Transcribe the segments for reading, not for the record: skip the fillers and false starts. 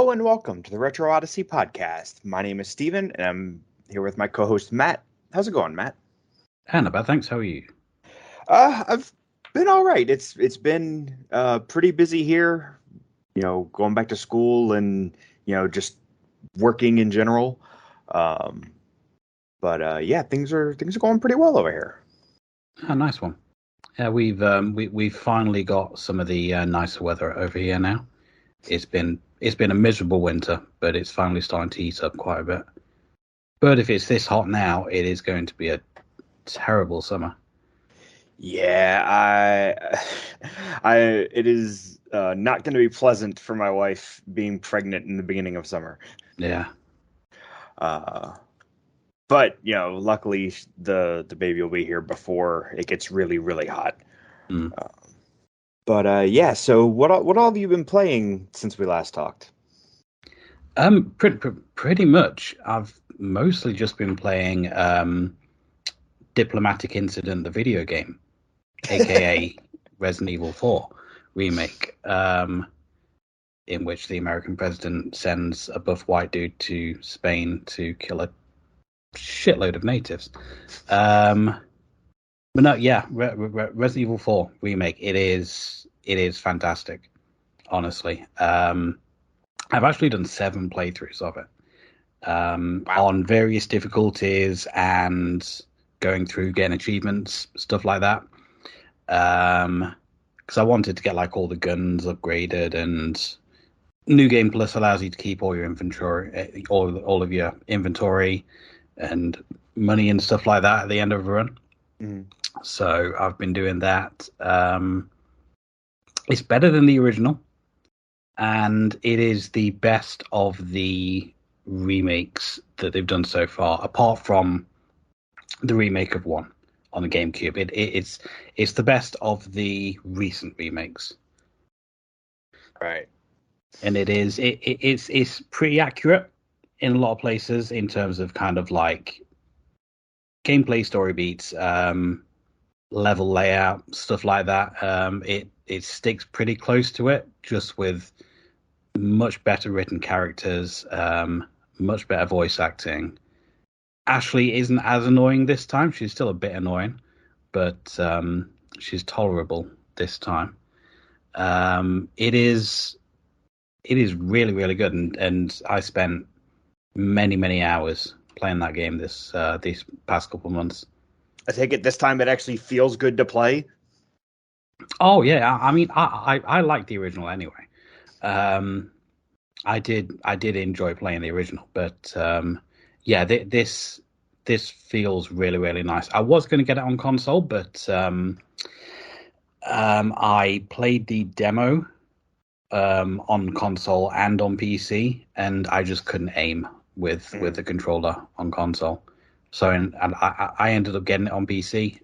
Hello and welcome to the Retro Odyssey podcast. My name is Steven and I'm here with my co-host Matt. How's it going, Matt? Annabelle, thanks. How are you? I've been all right. It's been pretty busy here, going back to school and just working in general. But yeah, things are going pretty well over here. Oh, nice one. Yeah, we've finally got some of the nicer weather over here now. It's been a miserable winter, but it's finally starting to heat up quite a bit. But if it's this hot now, it is going to be a terrible summer. Yeah, I it is not going to be pleasant for my wife being pregnant in the beginning of summer. Yeah. But luckily the baby will be here before it gets really, really hot. Mm. But yeah, so what all have you been playing since we last talked? Pretty much. I've mostly just been playing Diplomatic Incident, the video game, aka Resident Evil 4 remake, in which the American president sends a buff white dude to Spain to kill a shitload of natives. But no, yeah, Resident Evil 4 remake. It is fantastic, honestly. I've actually done 7 playthroughs of it, Wow. on various difficulties and going through getting achievements, stuff like that. Because I wanted to get like all the guns upgraded, and New Game Plus allows you to keep all your inventory, all of your inventory and money and stuff like that at the end of a run. Mm. So I've been doing that. It's better than the original, and it is the best of the remakes that they've done so far, apart from the remake of 1 on the GameCube. It's the best of the recent remakes. Right. And it's pretty accurate in a lot of places in terms of kind of like gameplay, story beats, level layout, stuff like that. It sticks pretty close to it, just with much better written characters, much better voice acting. Ashley isn't as annoying this time. She's still a bit annoying, but she's tolerable this time. It is really, really good, and I spent many hours playing that game these past couple of months. I take it this time it actually feels good to play. Oh yeah, I mean, I like the original anyway. I did enjoy playing the original, but yeah, this feels really, really nice. I was going to get it on console, but I played the demo on console and on PC, and I just couldn't aim with the controller on console. So I ended up getting it on PC.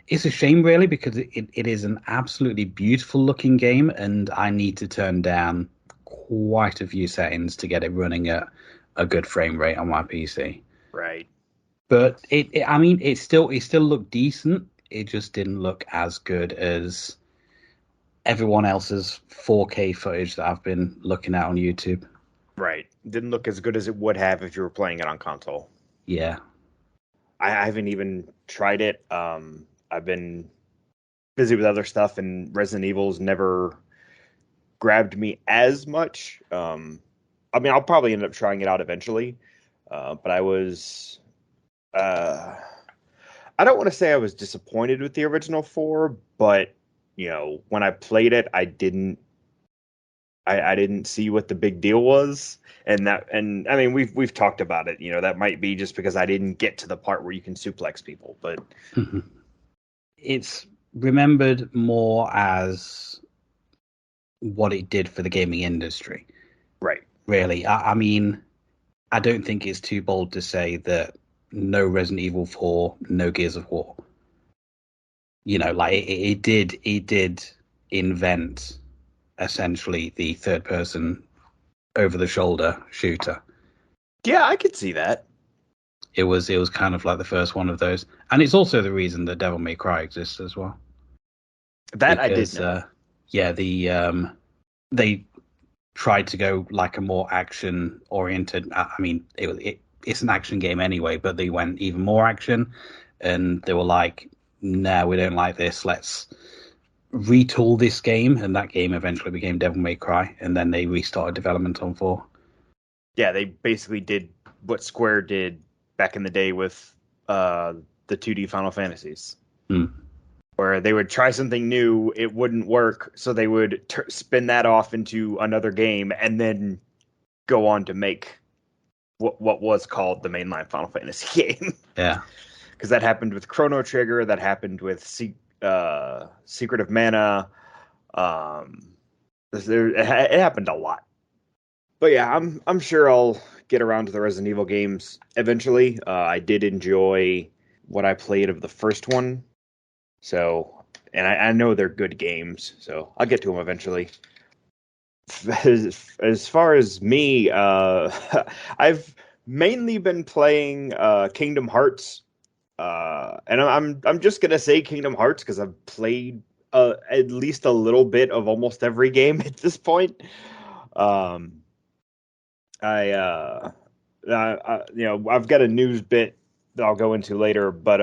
It's a shame, really, because it is an absolutely beautiful looking game, and I need to turn down quite a few settings to get it running at a good frame rate on my PC. Right. But it still looked decent. It just didn't look as good as everyone else's 4K footage that I've been looking at on YouTube. Right. Didn't look as good as it would have if you were playing it on console. Yeah. I haven't even tried it. I've been busy with other stuff, and Resident Evil's never grabbed me as much. I mean, I'll probably end up trying it out eventually. But I was, I don't want to say I was disappointed with the original 4, but when I played it, I didn't see what the big deal was, and I mean, we've talked about it. That might be just because I didn't get to the part where you can suplex people, but it's remembered more as what it did for the gaming industry. Right. Really, I mean, I don't think it's too bold to say that no Resident Evil 4, no Gears of War. Like it did invent essentially the third person over the shoulder shooter. Yeah, I could see that. It was kind of like the first one of those, and it's also the reason that Devil May Cry exists as well. That because, I did know. Yeah, they tried to go like a more action oriented. I mean, it's an action game anyway, but they went even more action, and they were like, "No, we don't like this. Let's retool this game." And that game eventually became Devil May Cry, and then they restarted development on 4. Yeah, they basically did what Square did back in the day with the 2D Final Fantasies, Hmm. where they would try something new, it wouldn't work, so they would spin that off into another game, and then go on to make what was called the mainline Final Fantasy game. Yeah. Because that happened with Chrono Trigger, that happened with Secret of Mana. Um, it happened a lot. But yeah, I'm sure I'll get around to the Resident Evil games eventually. I did enjoy what I played of the first one, so and I know they're good games, so I'll get to them eventually. As far as me, I've mainly been playing Kingdom Hearts, and I'm just gonna say Kingdom Hearts because I've played at least a little bit of almost every game at this point. Um, I've got a news bit that I'll go into later, but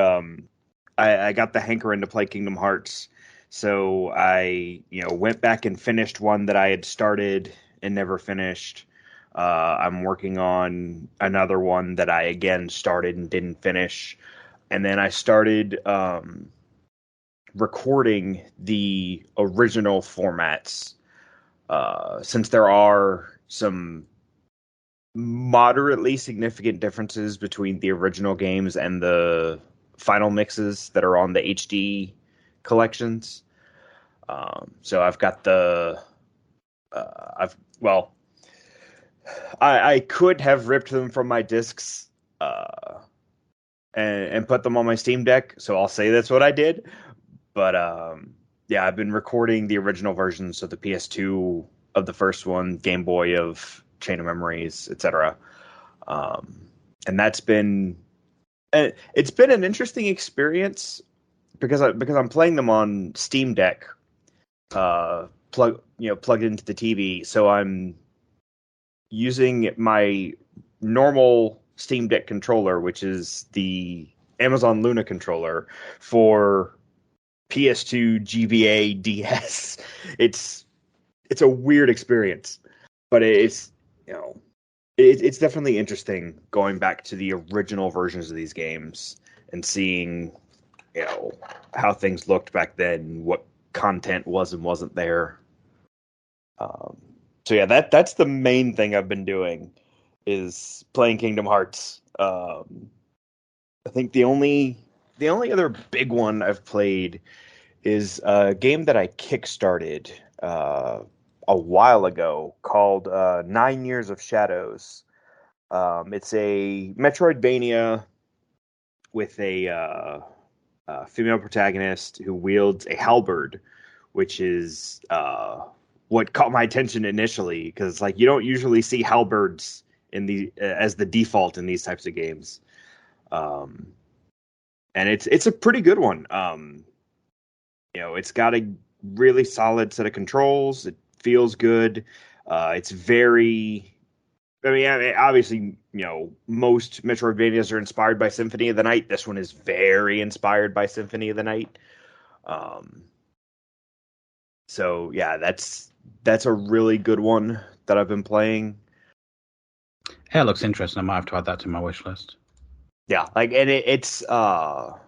I got the hankering to play Kingdom Hearts, so I went back and finished one that I had started and never finished. I'm working on another one that I again started and didn't finish, and then I started recording the original formats since there are some moderately significant differences between the original games and the final mixes that are on the HD collections. So I've got I've well, I could have ripped them from my discs and put them on my Steam Deck. So I'll say that's what I did. But yeah, I've been recording the original versions, so the PS2 of the first one, Game Boy of Chain of Memories, etc. Um, and that's been it's been an interesting experience because I'm playing them on Steam Deck, plugged into the TV. So I'm using my normal Steam Deck controller, which is the Amazon Luna controller for PS2 GBA DS. It's it's a weird experience, but it's you know it's definitely interesting going back to the original versions of these games and seeing how things looked back then, what content was and wasn't there. Um, so yeah, that's the main thing I've been doing is playing Kingdom Hearts. I think the only other big one I've played is a game that I kickstarted a while ago called 9 Years of Shadows. It's a Metroidvania with a female protagonist who wields a halberd, which is what caught my attention initially because like you don't usually see halberds in the as the default in these types of games, um, and it's a pretty good one. It's got a really solid set of controls. It feels good. It's very. I mean, obviously, most Metroidvanias are inspired by Symphony of the Night. This one is very inspired by Symphony of the Night. Um, so yeah, that's a really good one that I've been playing. Yeah, it looks interesting. I might have to add that to my wish list. Yeah, like and it's like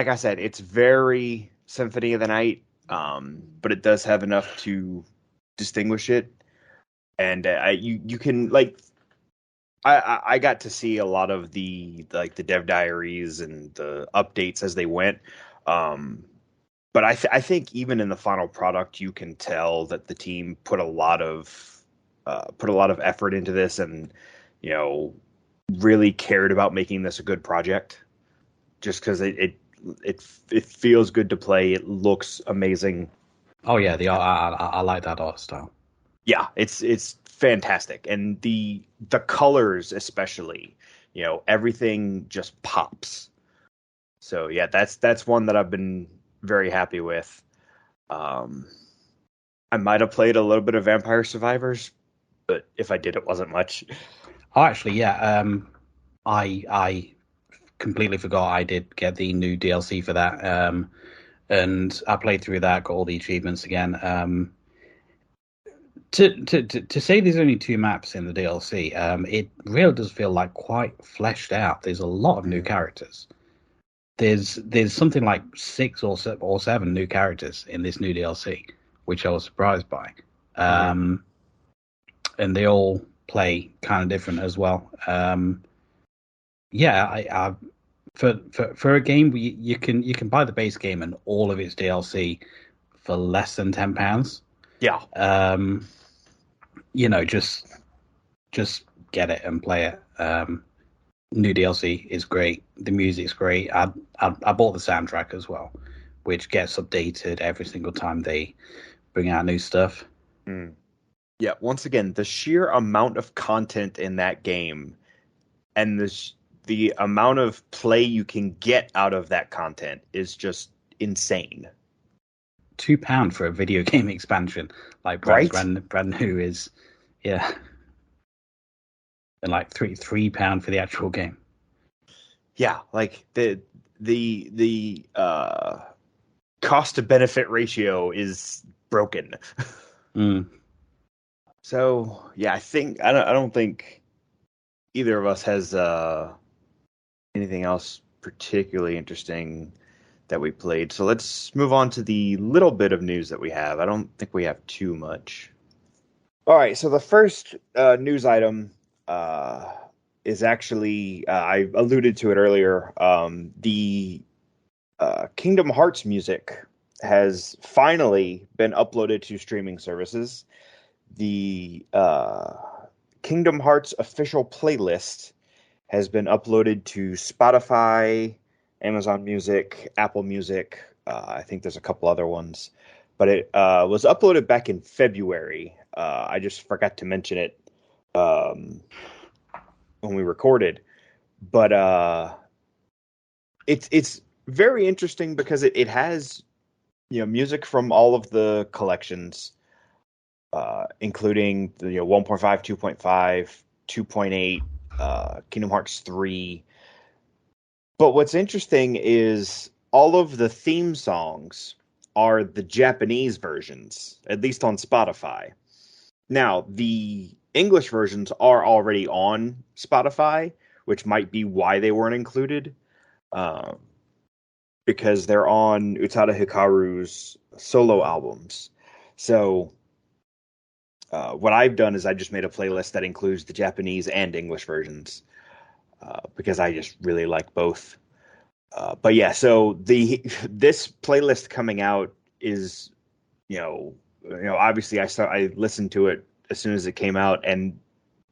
I said, it's very Symphony of the Night, but it does have enough to distinguish it. And you can like I got to see a lot of the dev diaries and the updates as they went. Um, but I think even in the final product, you can tell that the team put a lot of effort into this, and you know really cared about making this a good project. Just because it feels good to play, it looks amazing. Oh yeah, the art. I like that art style. Yeah, it's fantastic, and the colors especially. Everything just pops. So yeah, that's one that I've been very happy with. Um, I might have played a little bit of Vampire Survivors, but if I did, it wasn't much. Oh, actually, yeah. I completely forgot I did get the new DLC for that. And I played through that, got all the achievements again. To say there's only two maps in the DLC, it really does feel like quite fleshed out. There's a lot of new Mm. characters. There's something like six or seven new characters in this new DLC, which I was surprised by. Mm. And they all play kind of different as well. Yeah, I for a game you can buy the base game and all of its DLC for less than £10. Yeah. Um, just get it and play it. New DLC is great. The music's great. I bought the soundtrack as well, which gets updated every single time they bring out new stuff. Mm. Yeah. Once again, the sheer amount of content in that game and the amount of play you can get out of that content is just insane. £2 for a video game expansion, like Right? brand new is, yeah, and like £3 for the actual game. Yeah, like the cost to benefit ratio is broken. Mm. So yeah, I don't think either of us has anything else particularly interesting that we played. So let's move on to the little bit of news that we have. I don't think we have too much. All right, so the first news item uh, is actually I alluded to it earlier. The Kingdom Hearts music has finally been uploaded to streaming services. The Kingdom Hearts official playlist has been uploaded to Spotify, Amazon Music, Apple Music. I think there's a couple other ones, but it was uploaded back in February. I just forgot to mention it um, when we recorded, but it's very interesting because it has music from all of the collections, including the 1.5, 2.5, 2.8, Kingdom Hearts 3. But what's interesting is all of the theme songs are the Japanese versions, at least on Spotify. Now, the English versions are already on Spotify, which might be why they weren't included, uh, because they're on Utada Hikaru's solo albums. So, what I've done is I just made a playlist that includes the Japanese and English versions, because I just really like both. But yeah, so the this playlist coming out is, obviously I listened to it as soon as it came out, and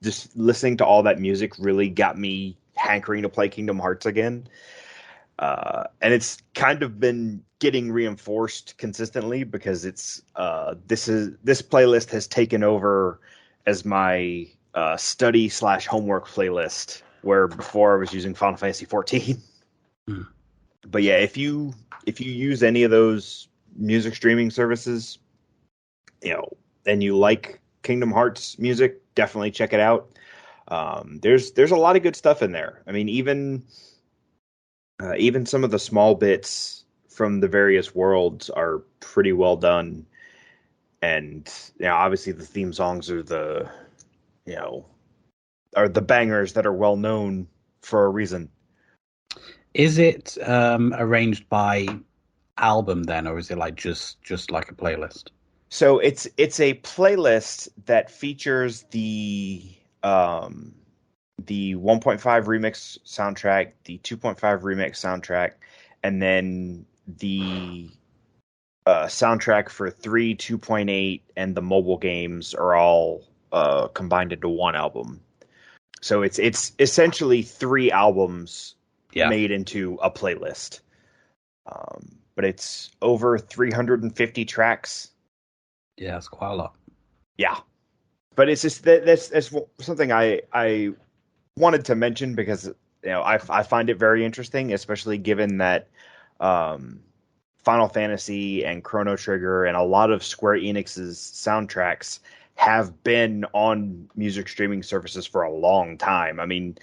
just listening to all that music really got me hankering to play Kingdom Hearts again. And it's kind of been getting reinforced consistently because this playlist has taken over as my study/homework playlist, where before I was using Final Fantasy 14. Mm. But yeah, if you use any of those music streaming services, and you like Kingdom Hearts music, definitely check it out. There's a lot of good stuff in there. I mean, even some of the small bits from the various worlds are pretty well done, and obviously the theme songs you know are the bangers that are well known for a reason. Is it arranged by album then, or is it like just like a playlist? So it's a playlist that features the 1.5 remix soundtrack, the 2.5 remix soundtrack, and then the soundtrack for 3, 2.8, and the mobile games are all combined into one album. So it's essentially three albums Yeah, made into a playlist. But it's over 350 tracks. yeah, it's quite a lot. Yeah, but it's just that's something I wanted to mention because I find it very interesting, especially given that um, Final Fantasy and Chrono Trigger and a lot of Square Enix's soundtracks have been on music streaming services for a long time. I mean,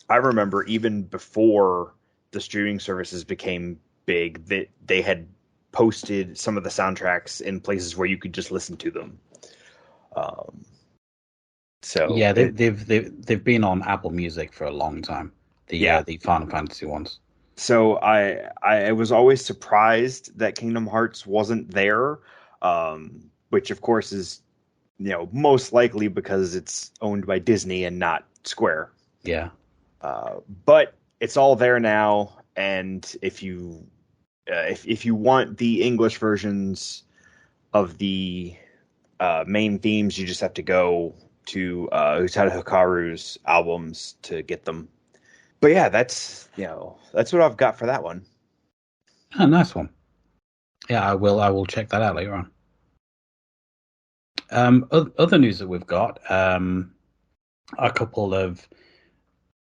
I remember even before the streaming services became big that they had posted some of the soundtracks in places where you could just listen to them. Um, so Yeah, it, they've been on Apple Music for a long time. yeah. The Final Fantasy ones. So I was always surprised that Kingdom Hearts wasn't there, which of course is most likely because it's owned by Disney and not Square. Yeah. But it's all there now, and if you want the English versions of the main themes, you just have to go to Utada Hikaru's albums to get them. But yeah, that's what I've got for that one. Oh, nice one. Yeah, I will check that out later on. Other news that we've got, a couple of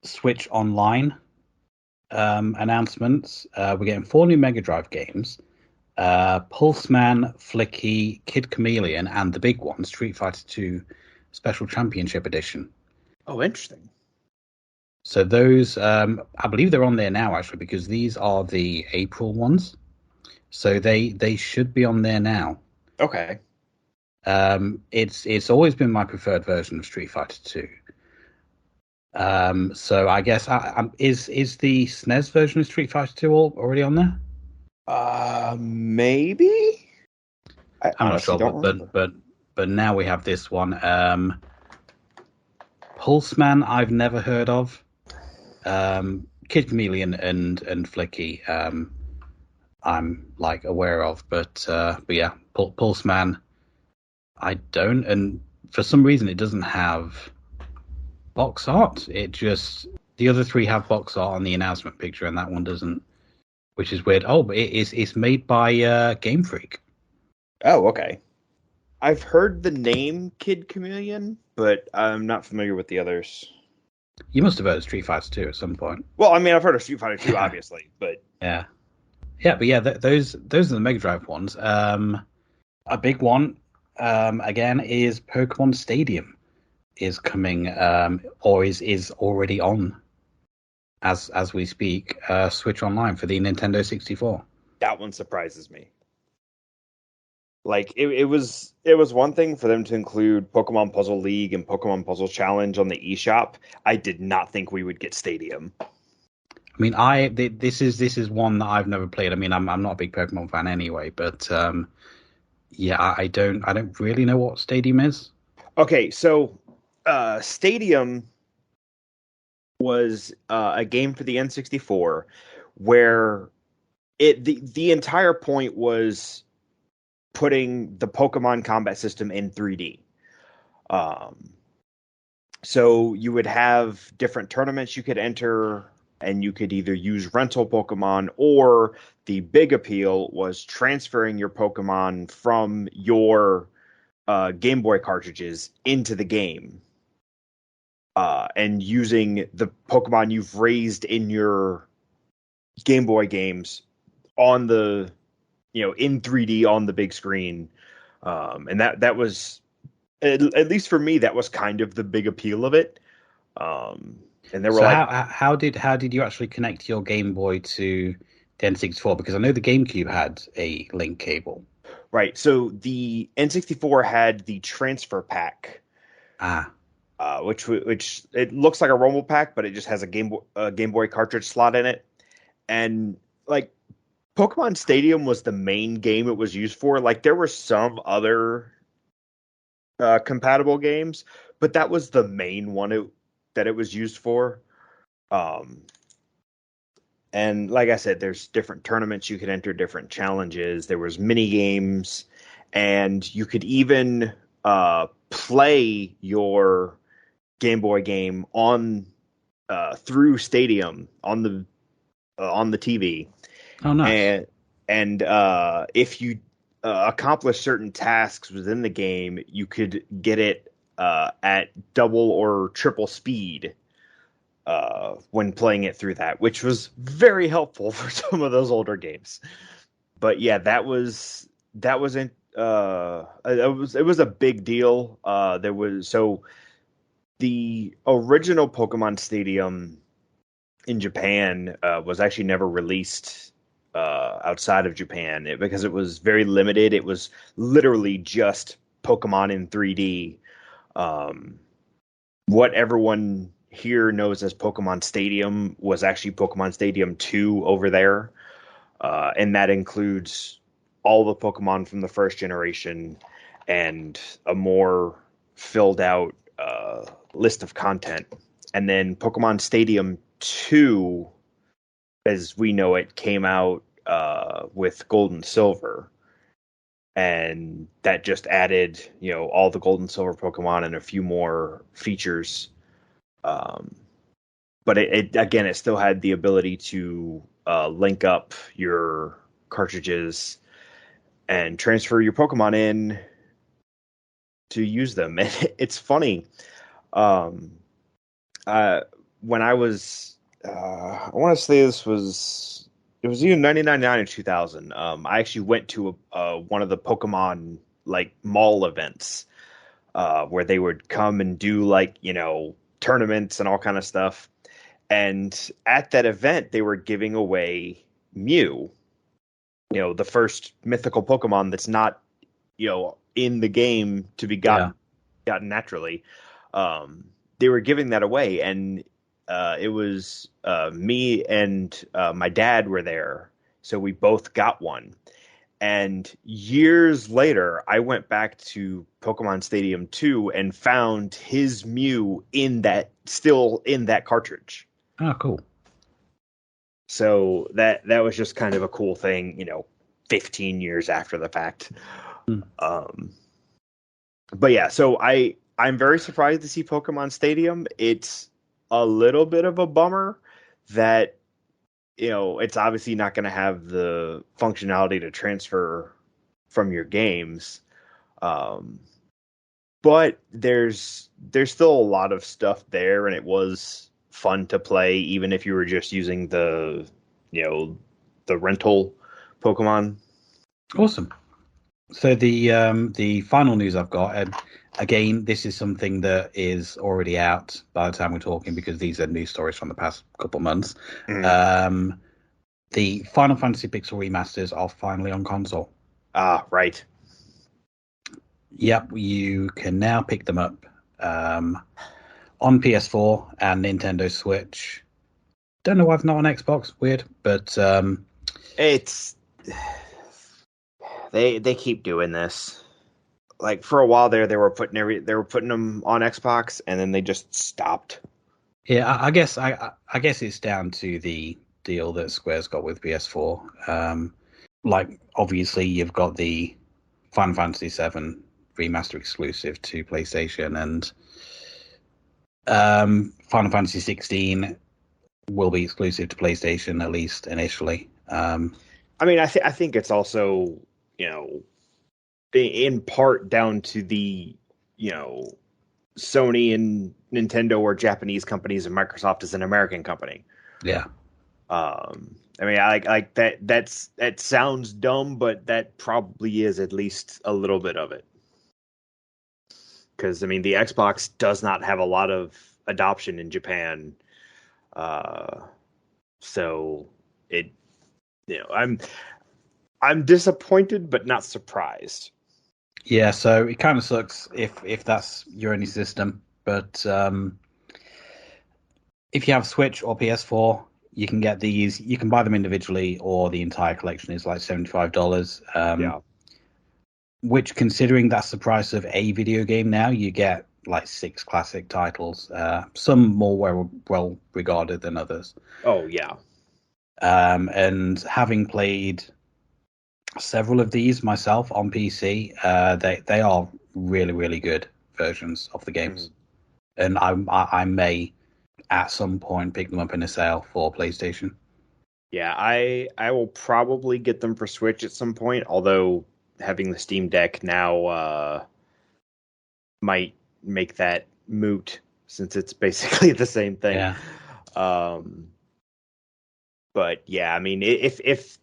Switch Online announcements. We're getting 4 new Mega Drive games: Pulseman, Flicky, Kid Chameleon, and the big one, Street Fighter 2 Special Championship Edition. Oh, interesting. So those, I believe they're on there now actually, because these are the April ones. So they should be on there now. Okay. It's always been my preferred version of Street Fighter 2. So I guess is the SNES version of Street Fighter 2 already on there? Maybe. I I'm not honestly sure, don't remember. but now we have this one. Pulseman, I've never heard of. Kid Chameleon and Flicky, I'm like aware of, but yeah, Pulseman, I don't, and for some reason it doesn't have box art. It just the other three have box art on the announcement picture, and that one doesn't, which is weird. Oh, but it's made by Game Freak. Oh, okay. I've heard the name Kid Chameleon, but I'm not familiar with the others. You must have heard of Street Fighter 2 at some point. Well, I mean, I've heard of Street Fighter 2, obviously, but Yeah, yeah, but yeah, those are the Mega Drive ones. A big one, again, is Pokemon Stadium is coming, or is already on as we speak. Switch Online for the Nintendo 64. that one surprises me. Like it was one thing for them to include Pokemon Puzzle League and Pokemon Puzzle Challenge on the eShop. I did not think we would get Stadium. I mean, this is one that I've never played. I mean, I'm not a big Pokemon fan anyway, but yeah, I don't really know what Stadium is. Okay, so Stadium was a game for the N64 where the entire point was putting the Pokemon combat system in 3D. Um, so you would have different tournaments you could enter, and you could either use rental Pokemon, or the big appeal was transferring your Pokemon from your Game Boy cartridges into the game, and using the Pokemon you've raised in your Game Boy games on the in 3D on the big screen. And that was at least for me, that was kind of the big appeal of it. And they were So like, how did you actually connect your Game Boy to the N64? Because I know the GameCube had a link cable. right. So the N64 had the transfer pack, Ah, which it looks like a Rumble pack, but it just has a Game Boy cartridge slot in it. And like Pokemon Stadium was the main game it was used for. Like there were some other compatible games, but that was the main one that it was used for. Um, and like I said, there's different tournaments you could enter, different challenges. There was mini games, and you could even play your Game Boy game on through Stadium on the TV. oh, nice. And if you accomplish certain tasks within the game, you could get it at double or triple speed when playing it through that, which was very helpful for some of those older games. But yeah, that wasn't it was a big deal. There was so the original Pokemon Stadium in Japan was actually never released outside of Japan because it was very limited. It was literally just Pokemon in 3D. Um, what everyone here knows as Pokemon Stadium was actually Pokemon Stadium 2 over there. And that includes all the Pokemon from the first generation and a more filled out list of content. And then Pokemon Stadium 2, as we know it, came out with Gold and Silver. And that just added, all the Gold and Silver Pokemon and a few more features. Um, but it again, it still had the ability to link up your cartridges and transfer your Pokemon in to use them. And it's funny. Um, when I was, I want to say it was either 1999 or 2000. I actually went to one of the Pokemon like mall events where they would come and do like, tournaments and all kind of stuff. And at that event, they were giving away Mew, the first mythical Pokemon that's not, in the game to be gotten naturally. They were giving that away, and it was me and my dad were there, so we both got one. And years later, I went back to Pokemon Stadium 2 and found his Mew still in that cartridge. Oh, cool. So that was just kind of a cool thing, 15 years after the fact. Mm. But yeah, so I'm very surprised to see Pokemon Stadium. It's a little bit of a bummer that it's obviously not going to have the functionality to transfer from your games. But there's still a lot of stuff there, and it was fun to play, even if you were just using the rental Pokemon. Awesome. So the final news I've got, and again, this is something that is already out by the time we're talking because these are news stories from the past couple months. Mm. The Final Fantasy Pixel remasters are finally on console. Ah, right. Yep, you can now pick them up on PS4 and Nintendo Switch. Don't know why it's not on Xbox. Weird, but It's they keep doing this. Like for a while there, they were putting them on Xbox, and then they just stopped. yeah, I guess it's down to the deal that Square's got with PS4. Like obviously you've got the Final Fantasy VII remaster exclusive to PlayStation, and Final Fantasy 16 will be exclusive to PlayStation at least initially. I mean, I think it's also in part down to the Sony and Nintendo are Japanese companies and Microsoft is an American company. Yeah. I mean, I like that. That sounds dumb, but that probably is at least a little bit of it. Because I mean, the Xbox does not have a lot of adoption in Japan, so it. I'm disappointed, but not surprised. Yeah, so it kind of sucks if that's your only system, but if you have Switch or PS4, you can get these. You can buy them individually, or the entire collection is like $75. Yeah. Which, considering that's the price of a video game now, you get like 6 classic titles. Some more well regarded than others. Oh yeah. And having played several of these myself on PC, they are really really good versions of the games, and I may at some point pick them up in a sale for PlayStation. Yeah, I will probably get them for Switch at some point, although having the Steam Deck now might make that moot since it's basically the same thing. Yeah. But yeah, I mean, if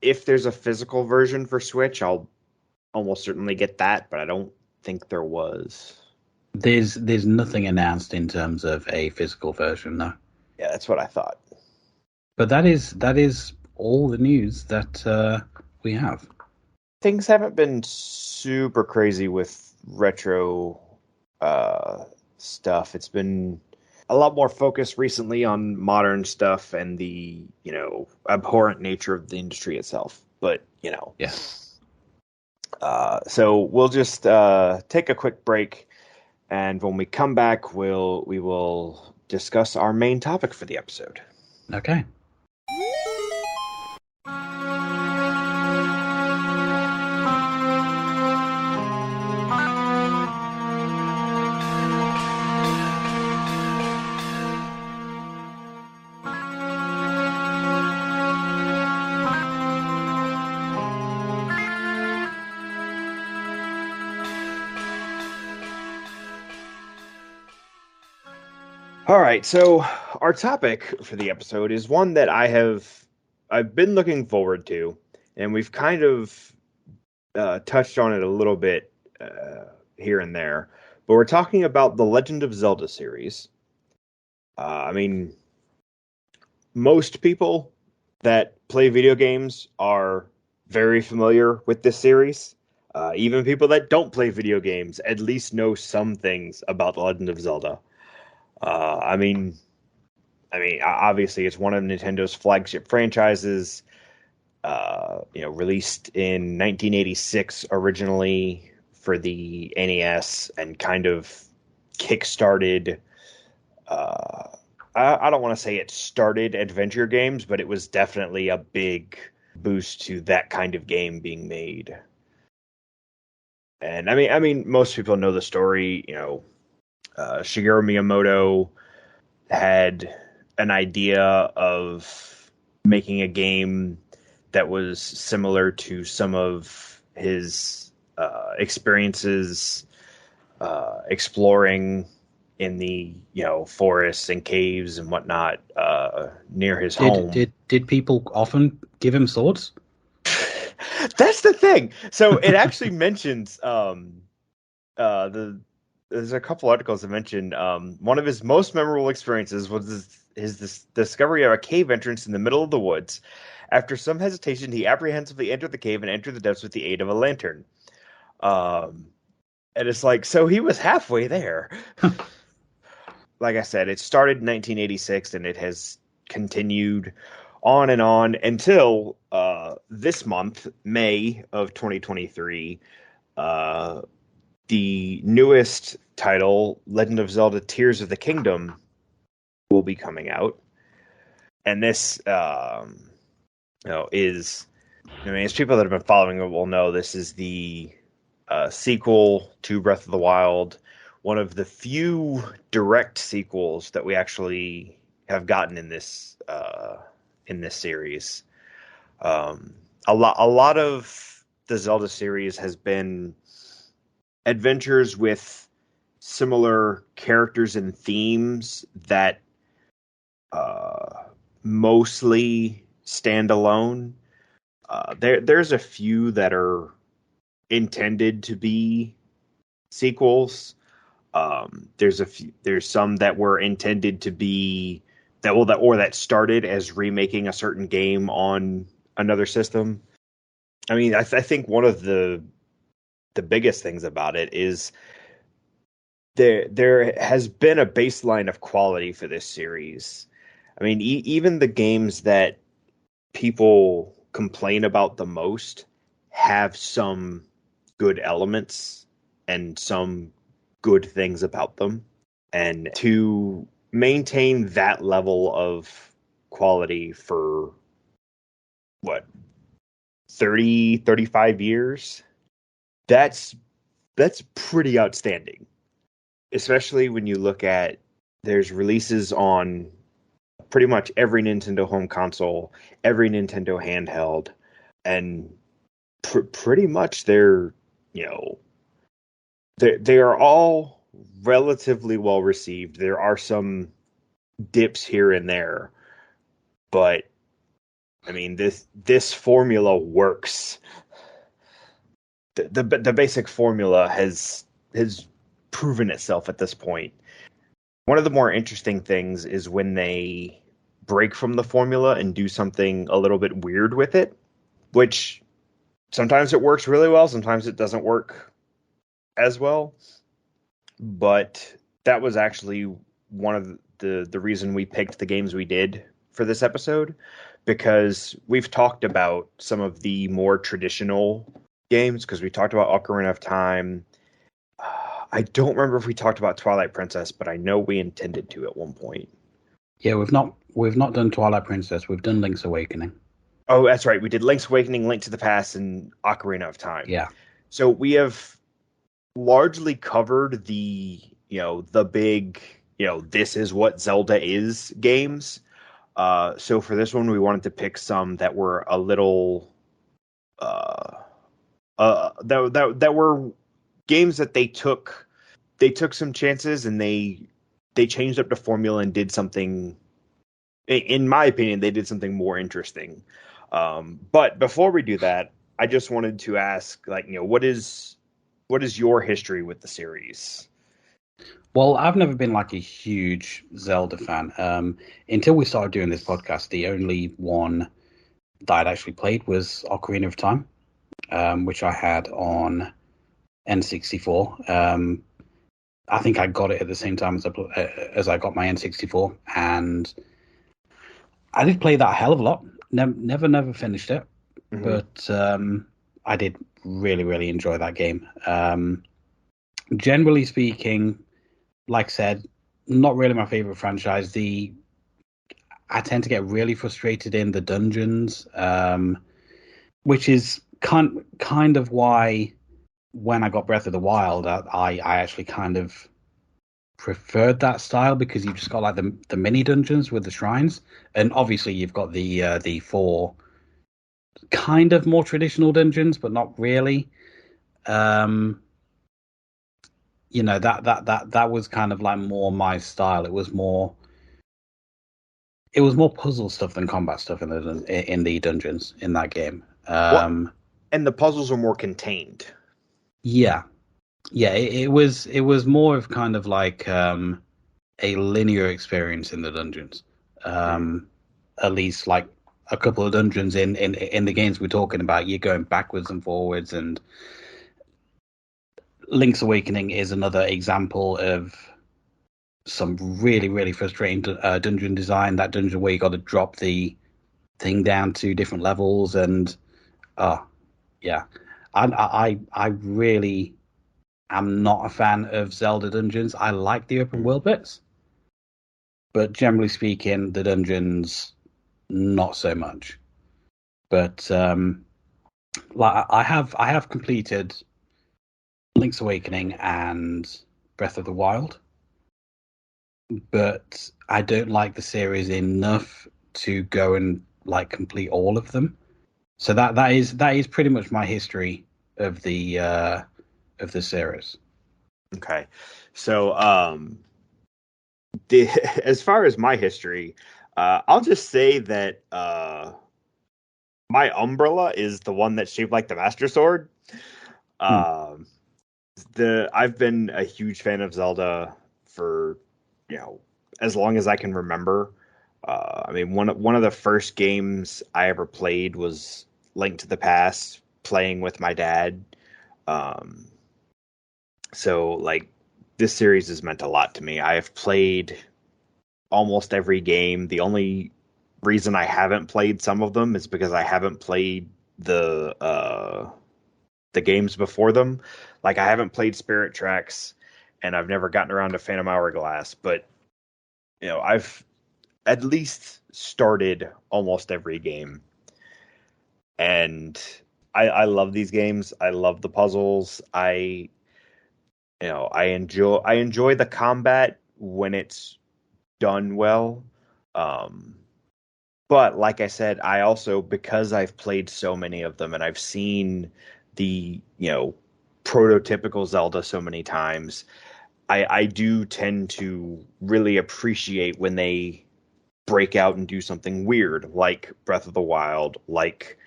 if there's a physical version for Switch, I'll almost certainly get that, but I don't think there was. There's nothing announced in terms of a physical version, no. Yeah, that's what I thought. But that is all the news that we have. Things haven't been super crazy with retro uh, stuff. It's been a lot more focus recently on modern stuff and the, abhorrent nature of the industry itself. But, Yeah. so we'll just take a quick break, and when we come back, we will discuss our main topic for the episode. Okay. All right, so our topic for the episode is one that I've been looking forward to, and we've kind of touched on it a little bit here and there. But we're talking about the Legend of Zelda series. I mean, most people that play video games are very familiar with this series. Even people that don't play video games at least know some things about the Legend of Zelda. Uh, I mean, obviously, it's one of Nintendo's flagship franchises. Released in 1986 originally for the NES, and kind of kickstarted. Uh, I don't want to say it started adventure games, but it was definitely a big boost to that kind of game being made. And most people know the story. Shigeru Miyamoto had an idea of making a game that was similar to some of his experiences exploring in the forests and caves and whatnot near his Did home. did did people often give him swords? That's the thing. So it actually mentions there's a couple articles that mention one of his most memorable experiences was his discovery of a cave entrance in the middle of the woods. After some hesitation, he apprehensively entered the cave and entered the depths with the aid of a lantern. Um, and it's like, so he was halfway there. Like I said, it started in 1986 and it has continued on and on until this month, May of 2023. Uh, the newest title, Legend of Zelda: Tears of the Kingdom, will be coming out, and this, is, as people that have been following it will know, this is the sequel to Breath of the Wild, one of the few direct sequels that we actually have gotten in this series. A lot of the Zelda series has been adventures with similar characters and themes that mostly stand alone. There's a few that are intended to be sequels. There's some that were intended to be that started as remaking a certain game on another system. I think one of the biggest things about it is there has been a baseline of quality for this series. Even the games that people complain about the most have some good elements and some good things about them. And to maintain that level of quality for what, 35 years, that's pretty outstanding. Especially when you look at, there's releases on pretty much every Nintendo home console, every Nintendo handheld, and pretty much they are all relatively well received. There are some dips here and there, but I mean, this formula works. The basic formula has proven itself at this point. One of the more interesting things is when they break from the formula and do something a little bit weird with it, which sometimes it works really well, sometimes it doesn't work as well. But that was actually one of the reason we picked the games we did for this episode, because we've talked about some of the more traditional games, because we talked about Ocarina of Time. I don't remember if we talked about Twilight Princess, but I know we intended to at one point. Yeah, we've not done Twilight Princess. We've done Link's Awakening. Oh, that's right. We did Link's Awakening, Link to the Past, and Ocarina of Time. Yeah. So we have largely covered the big, this is what Zelda is games. So for this one, we wanted to pick some that were a little, that were games that they took some chances, and they changed up the formula and did something. In my opinion, they did something more interesting. But before we do that, I just wanted to ask, what is your history with the series? Well, I've never been like a huge Zelda fan. Until we started doing this podcast, the only one that I'd actually played was Ocarina of Time, which I had on N64. I think I got it at the same time as I got my N64, and I did play that a hell of a lot. Never finished it, Mm-hmm. but I did really, really enjoy that game. Generally speaking, like I said, not really my favorite franchise. I tend to get really frustrated in the dungeons, which is kind of why when I got Breath of the Wild, I actually kind of preferred that style, because you've just got like the mini dungeons with the shrines, and obviously you've got the four kind of more traditional dungeons, but not really. Um, that was kind of like more my style. It was more puzzle stuff than combat stuff in the dungeons in that game. Well, and the puzzles are more contained. Yeah, yeah. It was more of kind of like a linear experience in the dungeons. Mm. At least like a couple of dungeons in the games we're talking about, you're going backwards and forwards. And Link's Awakening is another example of some really, really frustrating dungeon design. That dungeon where you got to drop the thing down to different levels, and yeah, I really am not a fan of Zelda dungeons. I like the open world bits, but generally speaking, the dungeons not so much. But like I have completed Link's Awakening and Breath of the Wild, but I don't like the series enough to go and like complete all of them. So that is pretty much my history of the series. Okay, so as far as my history, I'll just say that my umbrella is the one that's shaped like the Master Sword. Hmm. Um, I've been a huge fan of Zelda for you know as long as I can remember. I mean, one of the first games I ever played was Link to the Past, playing with my dad. Um, so like this series has meant a lot to me. I have played almost every game. The only reason I haven't played some of them is because I haven't played the games before them. Like I haven't played Spirit Tracks, and I've never gotten around to Phantom Hourglass. But I've at least started almost every game, and I love these games. I love the puzzles. I enjoy the combat when it's done well. Um, but like I said, I also, because I've played so many of them and I've seen the prototypical Zelda so many times, I do tend to really appreciate when they break out and do something weird, like Breath of the Wild, like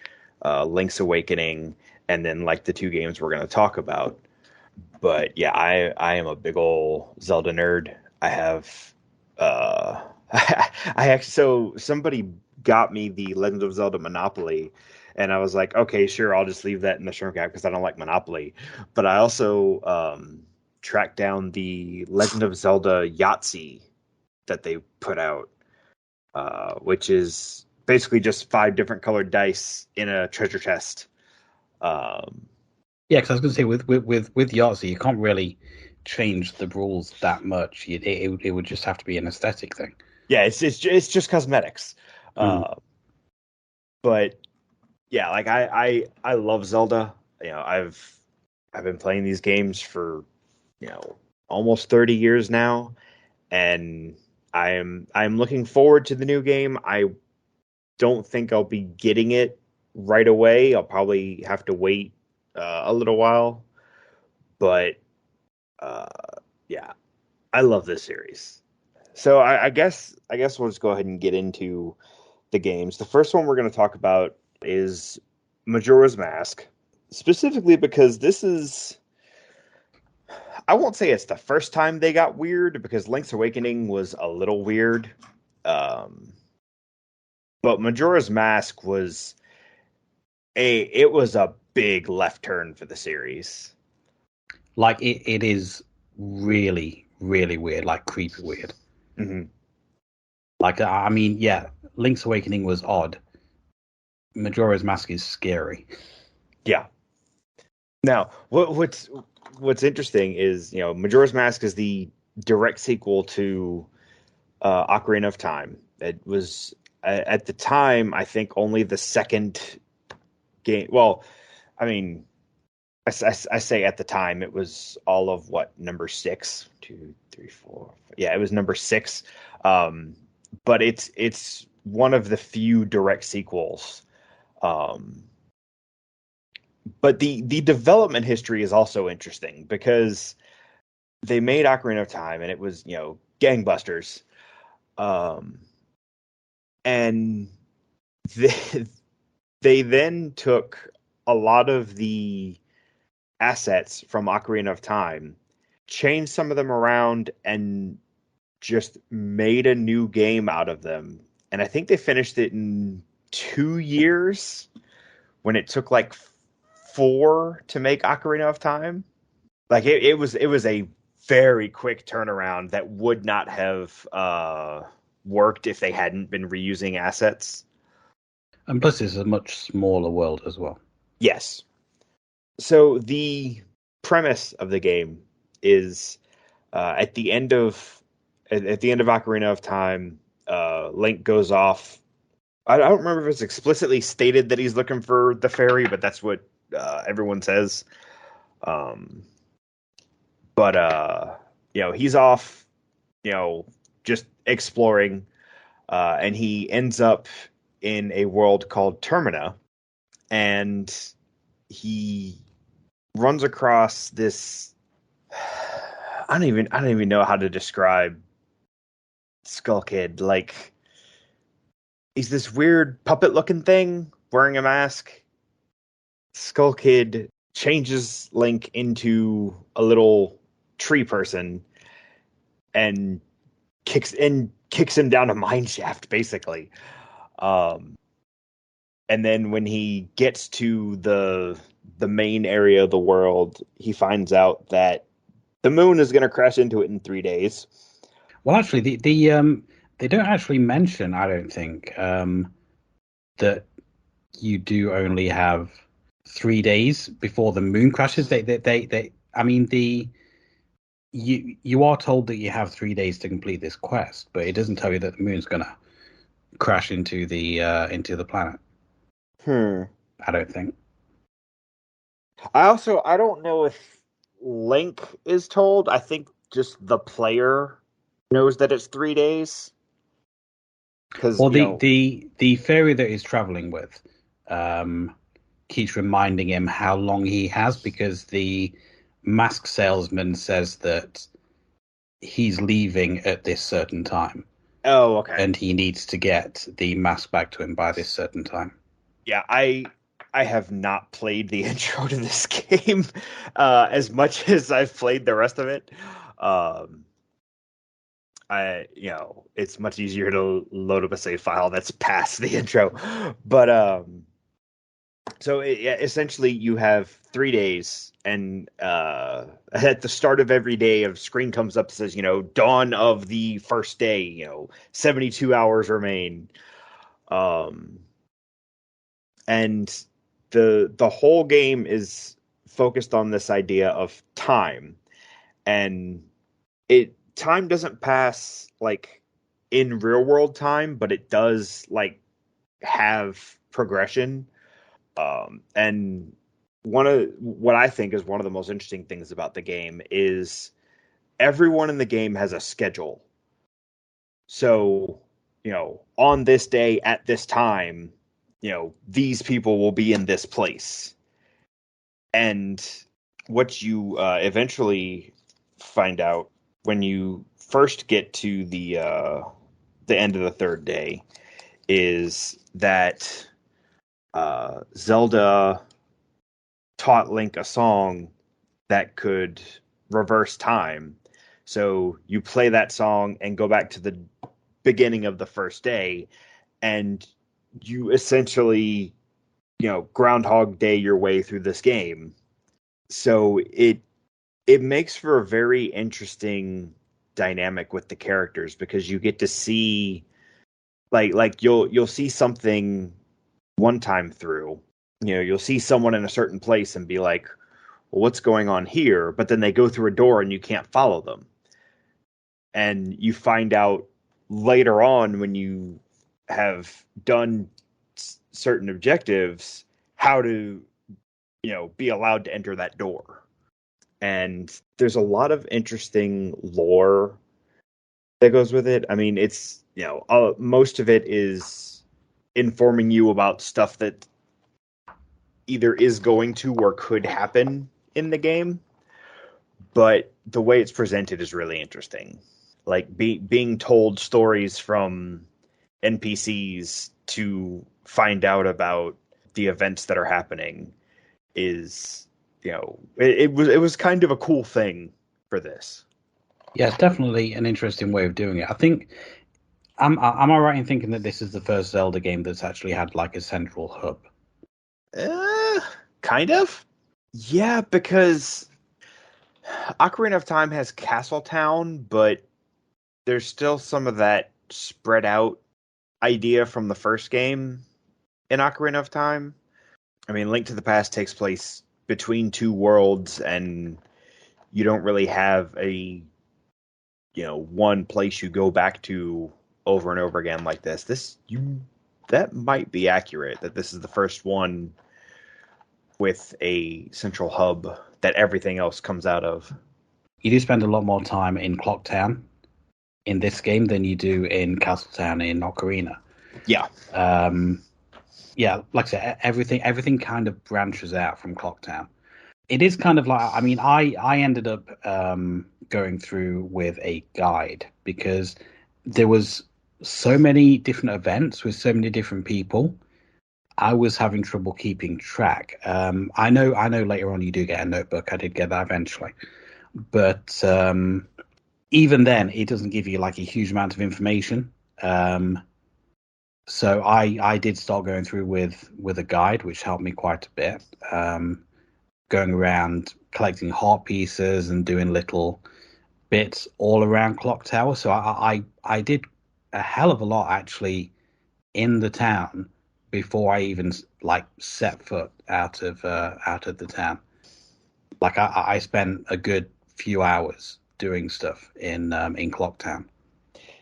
Link's Awakening, and then like the two games we're going to talk about. But yeah, I am a big ol' Zelda nerd. I have I actually, so somebody got me the Legend of Zelda Monopoly, and I was like, okay, sure, I'll just leave that in the shrink app because I don't like Monopoly. But I also tracked down the Legend of Zelda Yahtzee that they put out, which is basically just five different colored dice in a treasure chest. Um, Yeah, because I was going to say with Yahtzee, you can't really change the rules that much. It would just have to be an aesthetic thing. yeah, it's just cosmetics. Mm. Uh, but yeah, like I love Zelda. You know, I've been playing these games for, you know, almost 30 years now, and I'm looking forward to the new game. I don't think I'll be getting it right away. I'll probably have to wait a little while, but uh, yeah, I love this series. So I guess we'll just go ahead and get into the games. The first one we're going to talk about is Majora's Mask, specifically because this is, I won't say it's the first time they got weird, because Link's Awakening was a little weird. Um, but Majora's Mask was it was a big left turn for the series. Like it is really, really weird, like creepy weird. Mm-hmm. Like I mean, yeah, Link's Awakening was odd. Majora's Mask is scary. Yeah. Now, what's interesting is, you know, Majora's Mask is the direct sequel to Ocarina of Time. It was at the time, I think, only the second game. Well, I mean, I say at the time, it was all of what, number six, two, three, four. Yeah, it was number six. Um, but it's one of the few direct sequels. Um, but the development history is also interesting because they made Ocarina of Time and it was, you know, gangbusters. Um, and they, they then took a lot of the assets from Ocarina of Time, changed some of them around, and just made a new game out of them. And I think they finished it in 2 years when it took like four to make Ocarina of Time. Like it was a very quick turnaround that would not have worked if they hadn't been reusing assets. And plus, it's a much smaller world as well. Yes. So the premise of the game is at the end of at the end of Ocarina of Time, Link goes off. I don't remember if it's explicitly stated that he's looking for the fairy, but that's what everyone says. Um, but you know, he's off, you know, just exploring, and he ends up in a world called Termina, and he runs across this. I don't even know how to describe Skull Kid. Like, he's this weird puppet looking thing wearing a mask. Skull Kid changes Link into a little tree person and kicks him down a mine shaft, basically. Um, and then when he gets to the main area of the world, he finds out that the moon is going to crash into it in 3 days. Well, actually, they don't actually mention, I don't think, that you do only have 3 days before the moon crashes. They I mean, you are told that you have 3 days to complete this quest, but it doesn't tell you that the moon's gonna crash into the planet. Hmm. I don't think. I don't know if Link is told. I think just the player knows that it's 3 days because, Well, you know, the fairy that he's traveling with um, keeps reminding him how long he has, because the mask salesman says that he's leaving at this certain time. Oh, okay. and he needs to get the mask back to him by this certain time. Yeah, I have not played the intro to this game as much as I've played the rest of it. Um, it's much easier to load up a save file that's past the intro. But yeah, essentially you have 3 days, and at the start of every day, a screen comes up that says, dawn of the first day, 72 hours remain. Um, and the whole game is focused on this idea of time, and it time doesn't pass like in real world time, but it does like have progression. And one of what I think is one of the most interesting things about the game is everyone in the game has a schedule. So, on this day at this time, these people will be in this place. And what you eventually find out when you first get to the end of the third day is that Zelda taught Link a song that could reverse time. So you play that song and go back to the beginning of the first day, and you essentially, Groundhog Day your way through this game. So it makes for a very interesting dynamic with the characters, because you get to see like you'll see something one time through. You'll see someone in a certain place and be like, well, what's going on here? But then they go through a door and you can't follow them. And you find out later on, when you have done certain objectives, how to, be allowed to enter that door. And there's a lot of interesting lore that goes with it. I mean, it's, most of it is informing you about stuff that either is going to or could happen in the game, but the way it's presented is really interesting. Like being told stories from NPCs to find out about the events that are happening is, it was kind of a cool thing for this. Yeah, it's definitely an interesting way of doing it. I think am I right in thinking that this is the first Zelda game that's actually had like a central hub? Uh, kind of. Yeah, because Ocarina of Time has Castle Town, but there's still some of that spread out idea from the first game in Ocarina of Time. I mean, Link to the Past takes place between two worlds, and you don't really have a, one place you go back to over and over again like this. That might be accurate, that this is the first one with a central hub that everything else comes out of. You do spend a lot more time in Clock Town in this game than you do in Castle Town in Ocarina. Yeah. Um, yeah, like I said, everything kind of branches out from Clock Town. It is kind of like, I mean, I ended up going through with a guide because there was so many different events with so many different people. I was having trouble keeping track. I know later on you do get a notebook. I did get that eventually, but even then, it doesn't give you like a huge amount of information. So I did start going through with a guide, which helped me quite a bit. Going around collecting heart pieces and doing little bits all around Clock Tower. So I did a hell of a lot actually in the town before I even like set foot out of the town. Like I spent a good few hours doing stuff in Clock Town.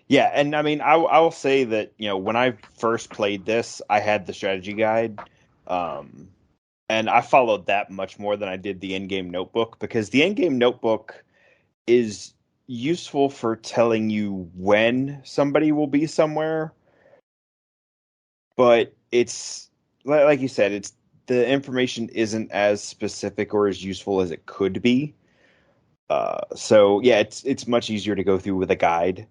Yeah, and I mean, I will say that, when I first played this, I had the strategy guide, um, and I followed that much more than I did the in-game notebook, because the in-game notebook is useful for telling you when somebody will be somewhere, but it's like you said, it's the information isn't as specific or as useful as it could be. So yeah, it's much easier to go through with a guide.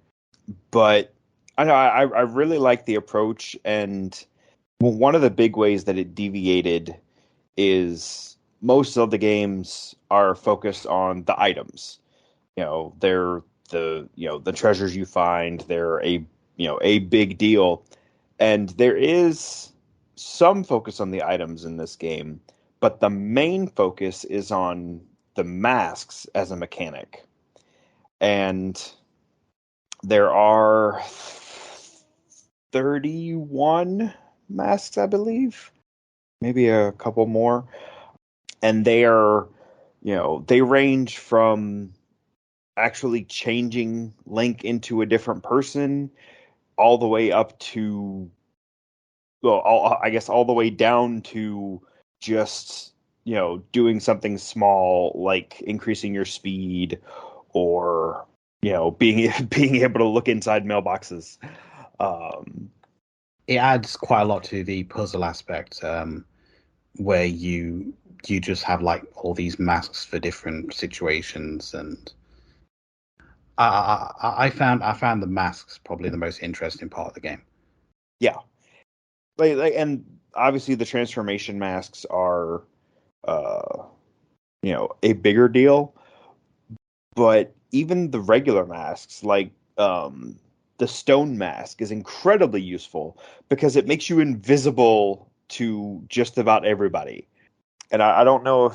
But I know I really like the approach, and one of the big ways that it deviated is most of the games are focused on the items. They're the treasures you find. They're a big deal, and there is some focus on the items in this game, but the main focus is on the masks as a mechanic. And there are 31 masks, I believe, maybe a couple more. And they range from actually changing Link into a different person all the way up to, well, I guess all the way down to just, doing something small like increasing your speed or, being being able to look inside mailboxes. Um, It adds quite a lot to the puzzle aspect, where you just have like all these masks for different situations, and I found the masks probably the most interesting part of the game. yeah, and obviously the transformation masks are, uh, a bigger deal, but even the regular masks, like the stone mask, is incredibly useful because it makes you invisible to just about everybody. And I don't know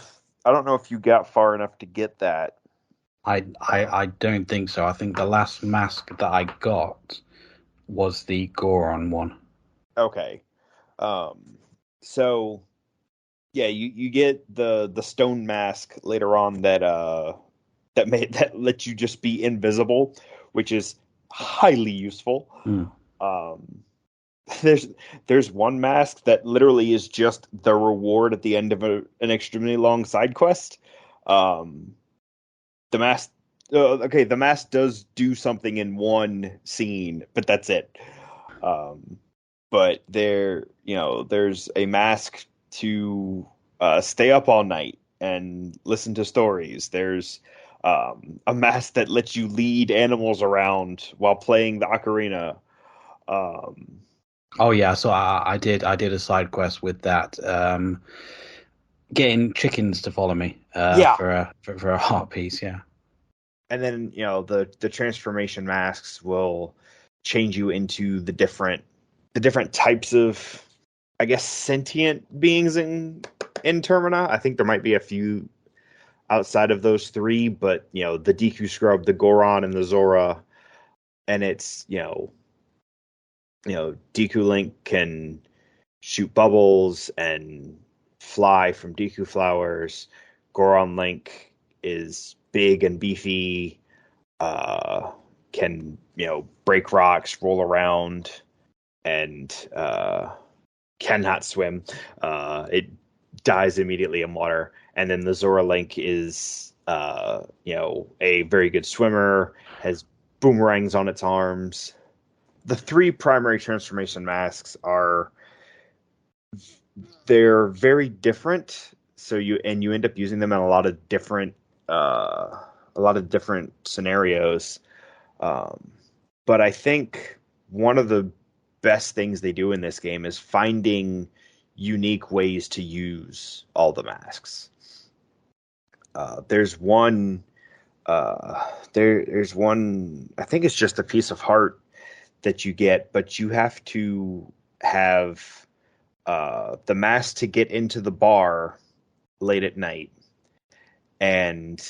if you got far enough to get that. I don't think so. I think the last mask that I got was the Goron one. Okay. Um, so yeah, you get the stone mask later on that lets you just be invisible, which is highly useful. Hmm. Um, there's there's one mask that literally is just the reward at the end of an extremely long side quest. Um, the mask, okay, the mask does do something in one scene, but that's it. Um, but there's a mask to stay up all night and listen to stories. There's a mask that lets you lead animals around while playing the ocarina. Um, Oh yeah, so I did a side quest with that, getting chickens to follow me yeah, for a heart piece. Yeah. and then the transformation masks will change you into the different types of, I guess, sentient beings in Termina. I think there might be a few outside of those three, but the Deku Scrub, the Goron, and the Zora, and it's Deku Link can shoot bubbles and fly from Deku flowers. Goron Link is big and beefy, uh, can break rocks, roll around, and cannot swim. It dies immediately in water. And then the Zora Link is, a very good swimmer, has boomerangs on its arms. The three primary transformation masks they're very different. So you end up using them in a lot of different scenarios. Um, but I think one of the best things they do in this game is finding unique ways to use all the masks. There's one. There's one. I think it's just a piece of heart that you get, but you have to have the mask to get into the bar late at night, and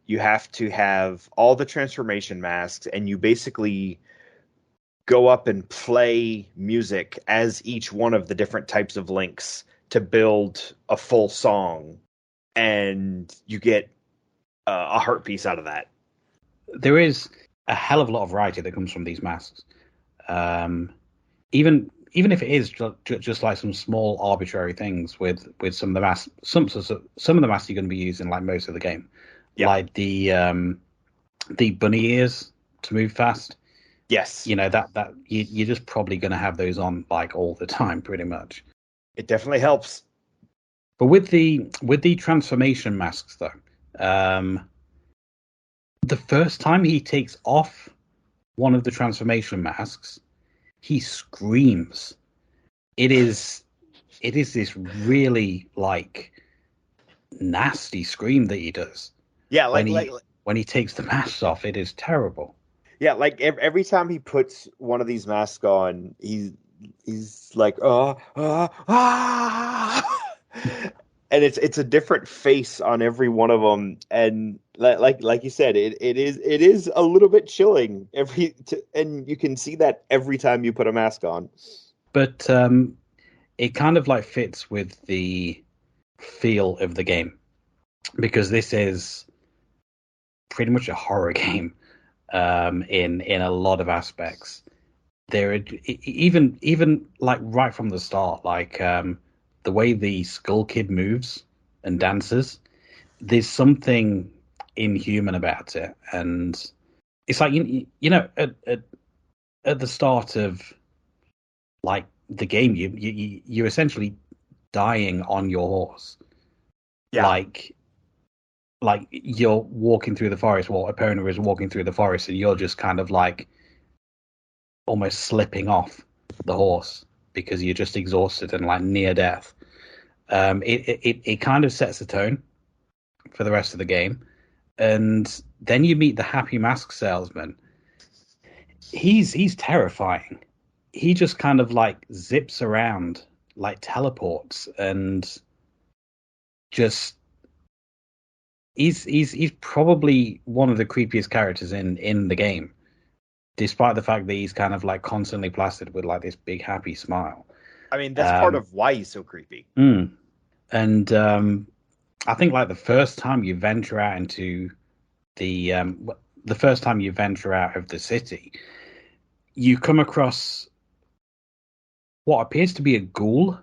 you have to have all the transformation masks, and you basically go up and play music as each one of the different types of links to build a full song, and you get a heart piece out of that. There is a hell of a lot of variety that comes from these masks. Um, even if it is just like some small arbitrary things with some of the masks, some of the masks you're going to be using like most of the game, Yeah. like the bunny ears to move fast. Yes. That you're just probably going to have those on like all the time, pretty much. It definitely helps. But with the transformation masks though, the first time he takes off one of the transformation masks, he screams. It is this really like nasty scream that he does Yeah, when he takes the mask off. It is terrible. yeah, like every time he puts one of these masks on, he's like, and it's a different face on every one of them, and like you said, it is a little bit chilling and you can see that every time you put a mask on. But it kind of like fits with the feel of the game because this is pretty much a horror game in a lot of aspects. Even like right from the start, like the way the Skull Kid moves and dances, there's something inhuman about it, and it's like at the start of like the game, you're essentially dying on your horse, Yeah, like you're walking through the forest, while Epona is walking through the forest, and you're just kind of like almost slipping off the horse because you're just exhausted and like near death. It kind of sets the tone for the rest of the game, and then you meet the Happy Mask Salesman. He's terrifying. He just kind of like zips around, like teleports, and just he's probably one of the creepiest characters in the game, despite the fact that he's kind of like constantly plastered with like this big happy smile. I mean that's part Um, of why he's so creepy. mm. And I think like the first time you venture out into the the first time you venture out of the city, you come across what appears to be a ghoul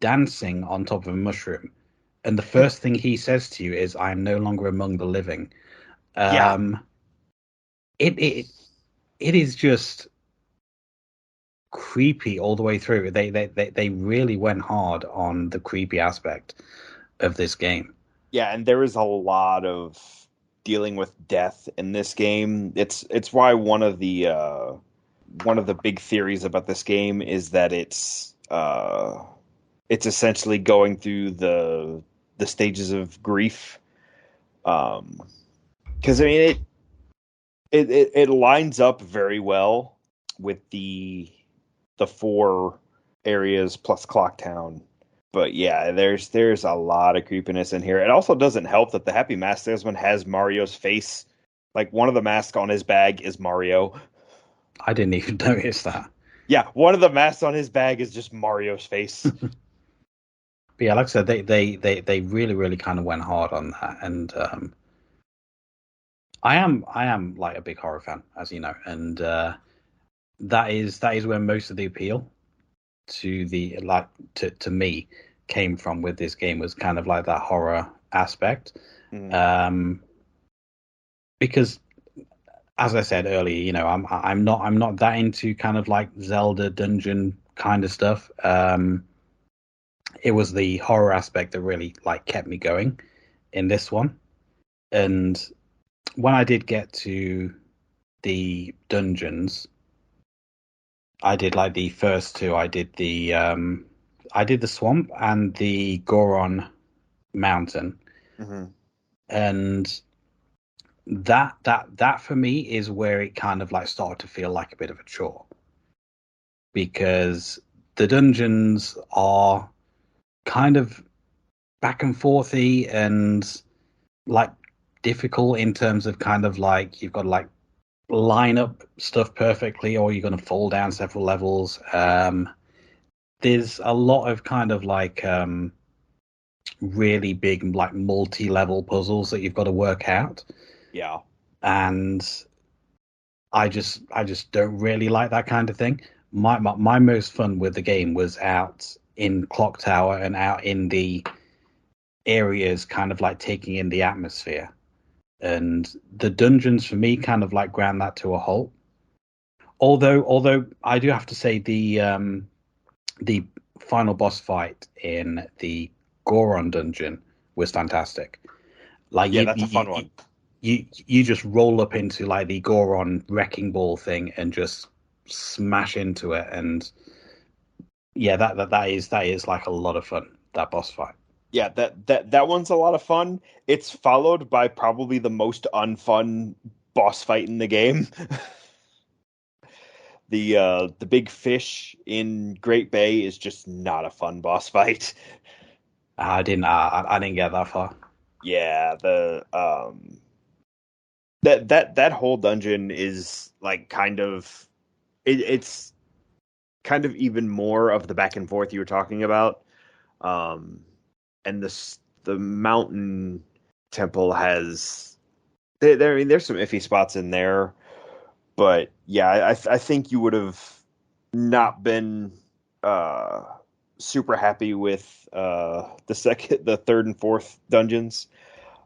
dancing on top of a mushroom. And the first thing he says to you is, "I am no longer among the living." Yeah, Um, it is just creepy all the way through. They really went hard on the creepy aspect of this game. yeah, and there is a lot of dealing with death in this game. It's why one of the big theories about this game is that it's essentially going through the stages of grief. Because I mean it lines up very well with the four areas plus Clocktown. But yeah, there's a lot of creepiness in here. It also doesn't help that the Happy Mask Salesman has Mario's face. Like one of the masks on his bag is Mario. I didn't even notice that. Yeah, one of the masks on his bag is just Mario's face. But yeah, like I said, they really really kind of went hard on that, and I am like a big horror fan, as you know, and that is where most of the appeal to the like to me came from with this game was kind of like that horror aspect. Mm. Um, because as I said earlier, I'm not that into kind of like Zelda dungeon kind of stuff. It was the horror aspect that really like kept me going in this one. And when I did get to the dungeons, I did like the first two. I did the swamp and the Goron mountain, Hmm. and that for me is where it kind of like started to feel like a bit of a chore because the dungeons are kind of back and forthy and like difficult in terms of kind of like you've got to like line up stuff perfectly or you're going to fall down several levels. There's a lot of kind of like really big like multi-level puzzles that you've got to work out, Yeah. and I just don't really like that kind of thing. My most fun with the game was out in Clock Tower and out in the areas kind of like taking in the atmosphere. And the dungeons for me kind of like ground that to a halt. Although I do have to say the final boss fight in the Goron dungeon was fantastic. Like Yeah, that's a fun one. you just roll up into like the Goron wrecking ball thing and just smash into it, and yeah, that is like a lot of fun, that boss fight. Yeah, that one's a lot of fun. It's followed by probably the most unfun boss fight in the game. The big fish in Great Bay is just not a fun boss fight. I didn't get that far. Yeah, the that whole dungeon is like it's kind of even more of the back and forth you were talking about. Um, and the mountain temple has I mean, there's some iffy spots in there, but yeah, I think you would have not been uh super happy with the third and fourth dungeons.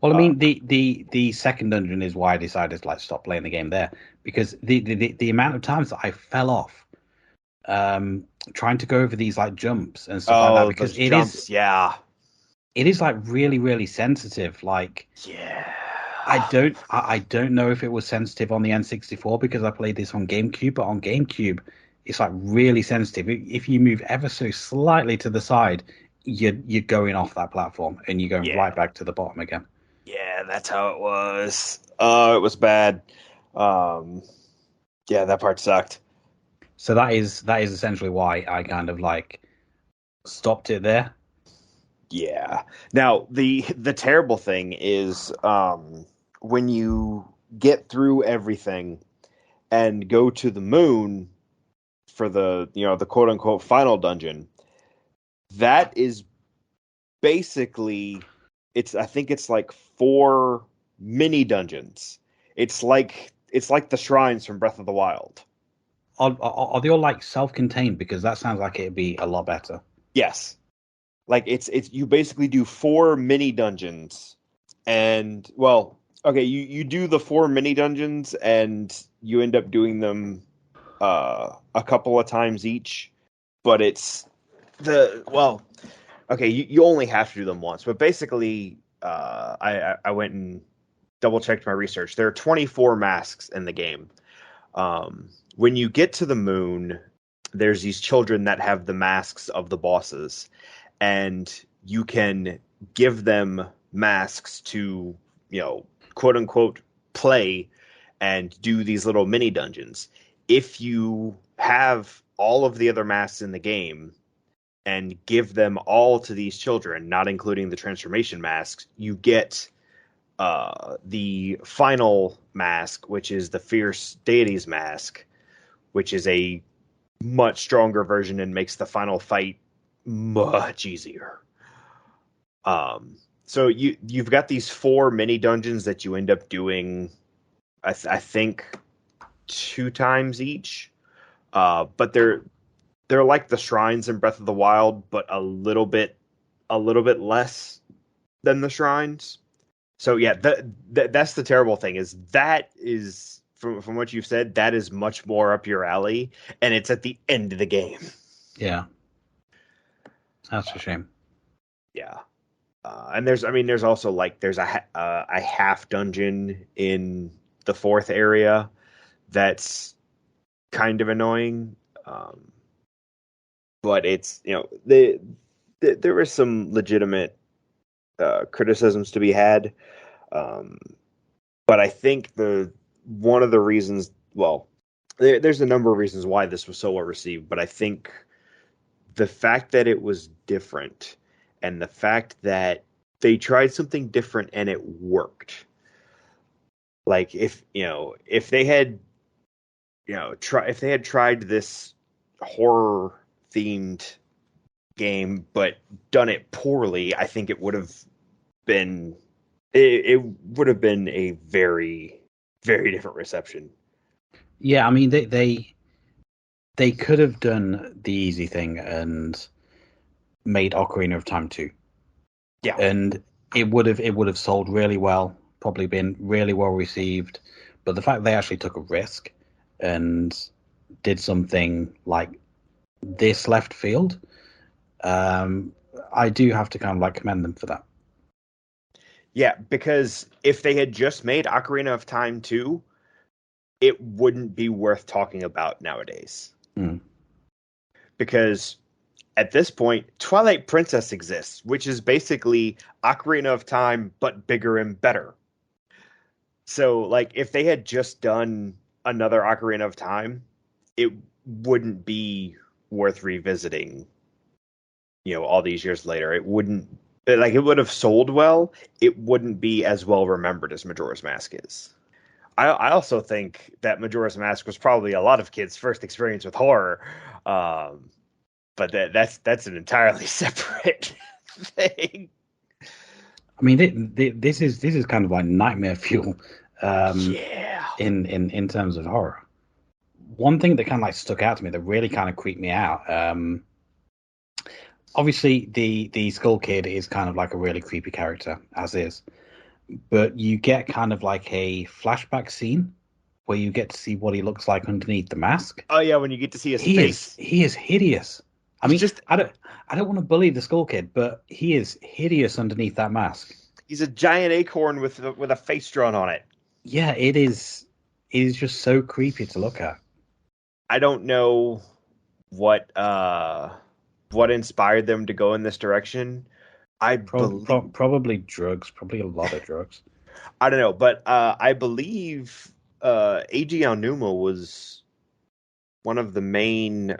Well, I Uh, mean, the second dungeon is why I decided to like stop playing the game there, because the amount of times that I fell off trying to go over these like jumps and stuff like that, oh, because those jumps, yeah, it is like really really sensitive. Like yeah, I don't know if it was sensitive on the N64 because I played this on GameCube, but on GameCube it's like really sensitive. If you move ever so slightly to the side, you're going off that platform and you're going yeah, right back to the bottom again. yeah. That's how it was. It was bad. Um, yeah, that part sucked. So that is essentially why I kind of like stopped it there. Yeah. Now the terrible thing is when you get through everything and go to the moon for the quote unquote final dungeon, that is basically it's I think it's like four mini dungeons. It's like the shrines from Breath of the Wild. Are they all like self-contained? Because that sounds like it'd be a lot better. Yes. Like it's you basically do four mini dungeons and well, okay, you do the four mini dungeons and you end up doing them a couple of times each, but it's the well, okay, you only have to do them once, but basically I went and double checked my research. There are 24 masks in the game. When you get to the moon, there's these children that have the masks of the bosses, and you can give them masks to, quote unquote, play and do these little mini dungeons. If you have all of the other masks in the game and give them all to these children, not including the transformation masks, you get the final mask, which is the Fierce Deities mask, which is a much stronger version and makes the final fight much easier. So you've got these four mini dungeons that you end up doing, I think, two times each. But they're like the shrines in Breath of the Wild, but a little bit less than the shrines. So yeah, that's the terrible thing is from what you've said, that is much more up your alley, and it's at the end of the game. Yeah, that's a shame. Yeah. And there's also like there's a half dungeon in the fourth area that's kind of annoying. But it's there is some legitimate criticisms to be had. Um, but I think the one of the reasons, well, there's a number of reasons why this was so well received, but I think the fact that it was different and the fact that they tried something different and it worked. Like if they had if they had tried this horror themed game but done it poorly, I think been it would have been a very very different reception. Yeah, I mean they could have done the easy thing and made Ocarina of Time 2. Yeah. And it would have sold really well, probably been really well received. But the fact they actually took a risk and did something like this left field, um, I do have to kind of like commend them for that. Yeah, because if they had just made Ocarina of Time 2, it wouldn't be worth talking about nowadays. Mm. Because at this point, Twilight Princess exists, which is basically Ocarina of Time, but bigger and better. So, like, if they had just done another Ocarina of Time, it wouldn't be worth revisiting, all these years later. It wouldn't, like, it would have sold well. It wouldn't be as well remembered as Majora's Mask is. I also think that Majora's Mask was probably a lot of kids' first experience with horror. Um, but that's an entirely separate thing. I mean, this is kind of like nightmare fuel, Yeah. in terms of horror. One thing that kind of like stuck out to me that really kind of creeped me out. Obviously, the Skull Kid is kind of like a really creepy character, as is. But you get kind of like a flashback scene where you get to see what he looks like underneath the mask. Oh yeah, when you get to see his He is face, he is hideous. I he's mean, just I don't want to bully the Skull Kid, but he is hideous underneath that mask. he's a giant acorn with a face drawn on it. Yeah, it is. It is just so creepy to look at. I don't know what uh what inspired them to go in this direction. I believe Probably drugs. Probably a lot of drugs. I don't know, but I believe Eiji Aonuma was one of the main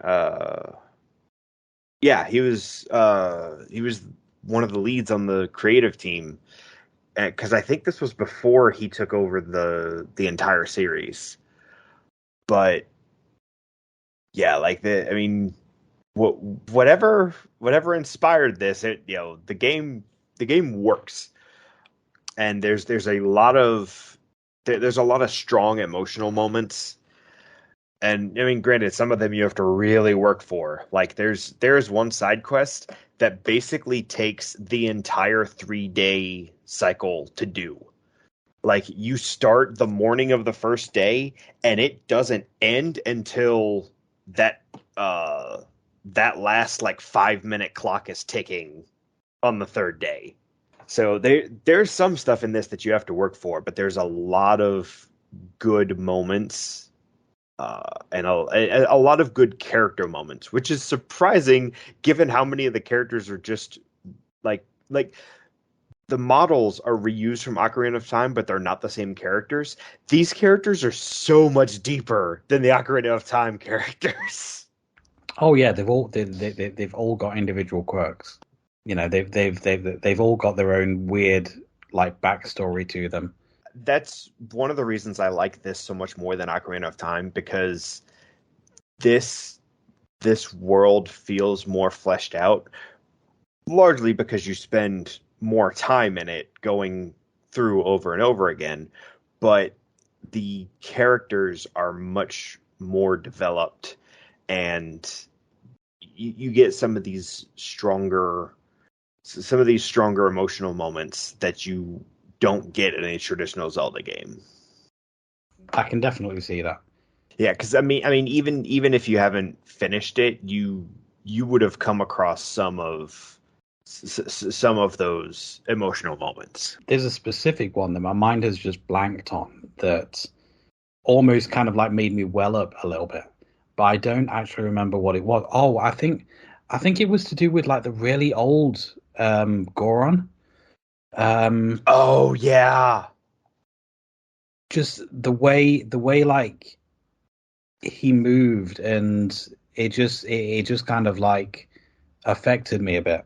yeah, he was one of the leads on the creative team because I think this was before he took over the entire series. But yeah, like I mean, whatever inspired this, the game works, and there's a lot of there's a lot of strong emotional moments. And I mean, granted, some of them you have to really work for. Like there's one side quest that basically takes the entire 3 day cycle to do. Like you start the morning of the first day, and it doesn't end until that uh that last like 5 minute clock is ticking on the third day. So there's some stuff in this that you have to work for, but there's a lot of good moments and a lot of good character moments, which is surprising given how many of the characters are just like the models are reused from Ocarina of Time, but they're not the same characters. These characters are so much deeper than the Ocarina of Time characters. Oh yeah, they've all got individual quirks. You know, they've all got their own weird like backstory to them. That's one of the reasons I like this so much more than Ocarina of Time because this this world feels more fleshed out, largely because you spend more time in it going through over and over again, but the characters are much more developed and you get some of these stronger emotional moments that you don't get in a traditional Zelda game. I can definitely see that. Yeah, because I mean, even if you haven't finished it, you would have come across some of those emotional moments. There's a specific one that my mind has just blanked on that almost kind of like made me well up a little bit, but I don't actually remember what it was. Oh, I think it was to do with like the really old Goron. Um, Oh yeah, just the way like he moved and it just kind of like affected me a bit.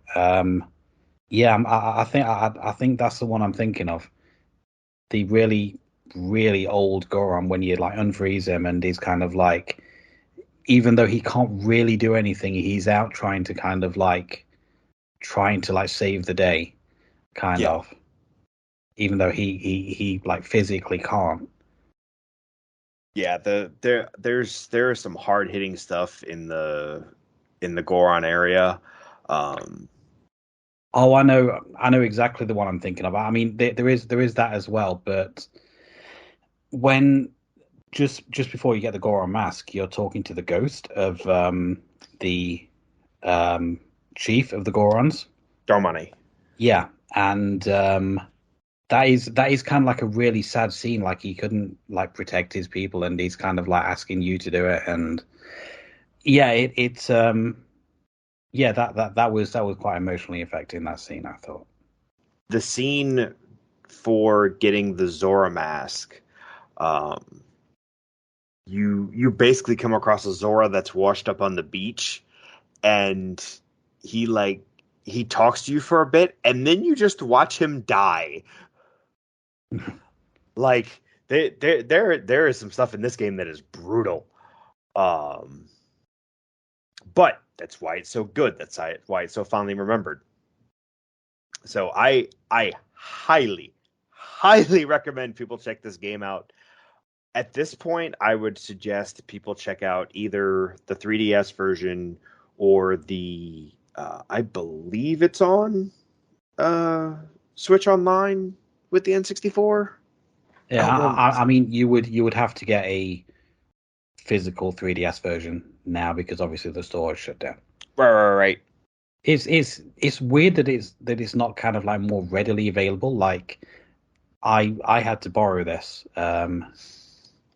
Yeah, I think that's the one I'm thinking of. The really really old Goron when you like unfreeze him and he's kind of like even though he can't really do anything, he's out trying to like save the day, kind yeah, of. Even though he like physically can't. yeah. There's some hard hitting stuff in the Goron area. Um, Oh, I know exactly the one I'm thinking of. I mean, there is that as well, but when just before you get the Goron mask, you're talking to the ghost of the um, chief of the Gorons. Darmani. Yeah, and that is kind of like a really sad scene. Like he couldn't like protect his people, and he's kind of like asking you to do it. And yeah, it's yeah, that was quite emotionally affecting, that scene, I thought. The scene for getting the Zora mask, um, you basically come across a Zora that's washed up on the beach, and he like he talks to you for a bit, and then you just watch him die. Like there is some stuff in this game that is brutal. Um, but that's why it's so good. Why it's so fondly remembered. So I highly recommend people check this game out. At this point, I would suggest people check out either the 3DS version or the I believe it's on uh, Switch Online with the N64. Yeah, I mean, you would have to get a physical 3DS version now because obviously the store is shut down. Right. It's weird that it's not kind of like more readily available. Like I had to borrow this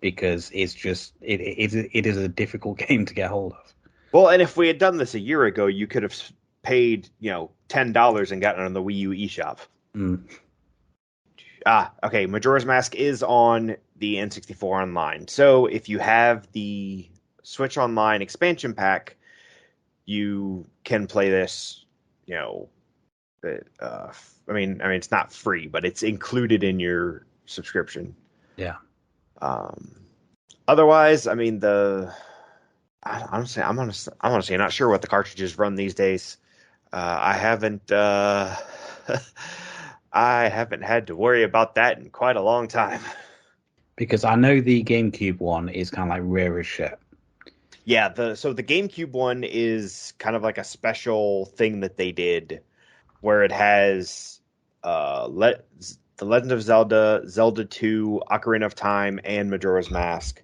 because it is a difficult game to get hold of. Well, and if we had done this a year ago, you could have paid, $10 and gotten it on the Wii U eShop. Mm. Okay. Majora's Mask is on the N64 Online. So if you have the Switch Online expansion pack, you can play this. You know, it's not free, but it's included in your subscription. Yeah. Um, Otherwise, I mean honestly, I'm honestly not sure what the cartridges run these days. I haven't I haven't had to worry about that in quite a long time. Because I know the GameCube one is kind of like rare as shit. Yeah, the GameCube one is kind of like a special thing that they did where it has The Legend of Zelda, Zelda 2, Ocarina of Time, and Majora's Mask.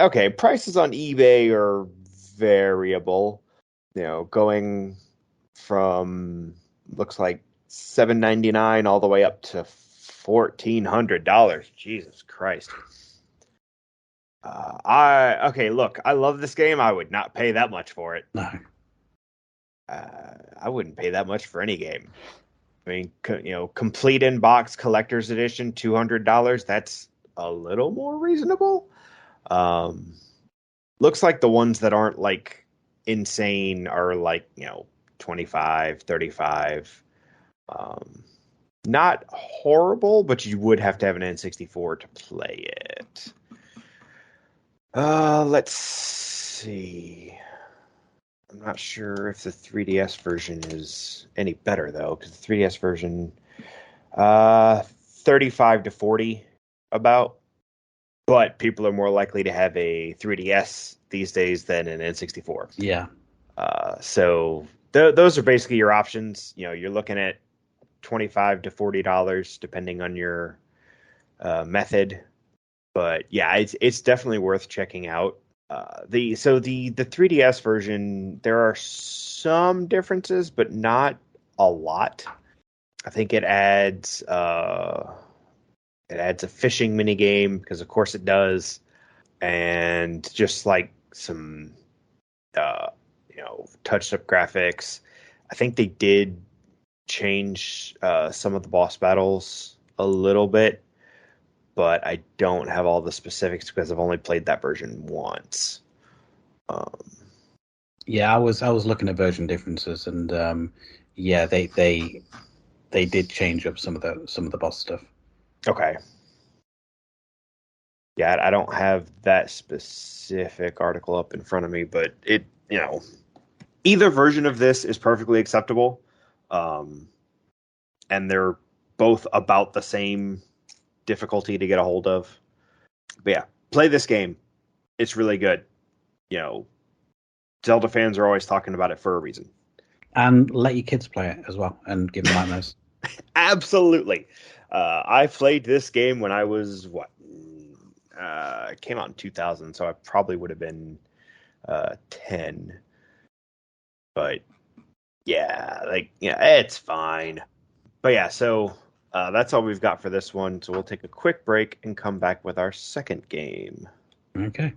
Okay, prices on eBay are variable. Going from looks like $7.99 all the way up to $1,400. Jesus Christ. Look, I love this game. I would not pay that much for it. No. I wouldn't pay that much for any game. I mean, complete in box collector's edition, $200. That's a little more reasonable. Um, Looks like the ones that aren't like insane are like 25, 35. Not horrible, but you would have to have an N64 to play it. Let's see. I'm not sure if the 3DS version is any better though, because the 3DS version 35 to 40 about. But people are more likely to have a 3DS these days than an N64. Yeah. So those are basically your options. You're looking at $25 to $40 depending on your method. But yeah, it's definitely worth checking out. The 3DS version, there are some differences, but not a lot. I think it adds a fishing mini game because of course it does, and just like some touched up graphics. I think they did change some of the boss battles a little bit, but I don't have all the specifics because I've only played that version once. Yeah, I was looking at version differences, and yeah, they did change up some of the boss stuff. Okay. Yeah, I don't have that specific article up in front of me, but either version of this is perfectly acceptable. And they're both about the same difficulty to get a hold of. But yeah, play this game. It's really good. Zelda fans are always talking about it for a reason. And let your kids play it as well and give them nightmares. Absolutely. I played this game when I was it came out in 2000, so I probably would have been 10. But yeah, it's fine. But yeah, so that's all we've got for this one. So we'll take a quick break and come back with our second game. Okay.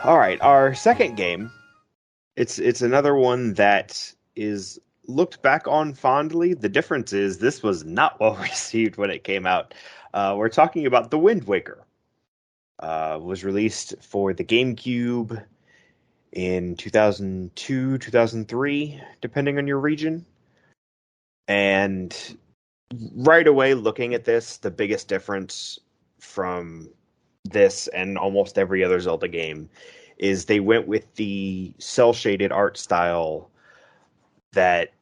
All right, our second game. It's another one that is looked back on fondly. The difference is this was not well received when it came out. We're talking about The Wind Waker. Was released for the GameCube in 2002, 2003, depending on your region. And right away, looking at this, the biggest difference from this and almost every other Zelda game is they went with the cell shaded art style that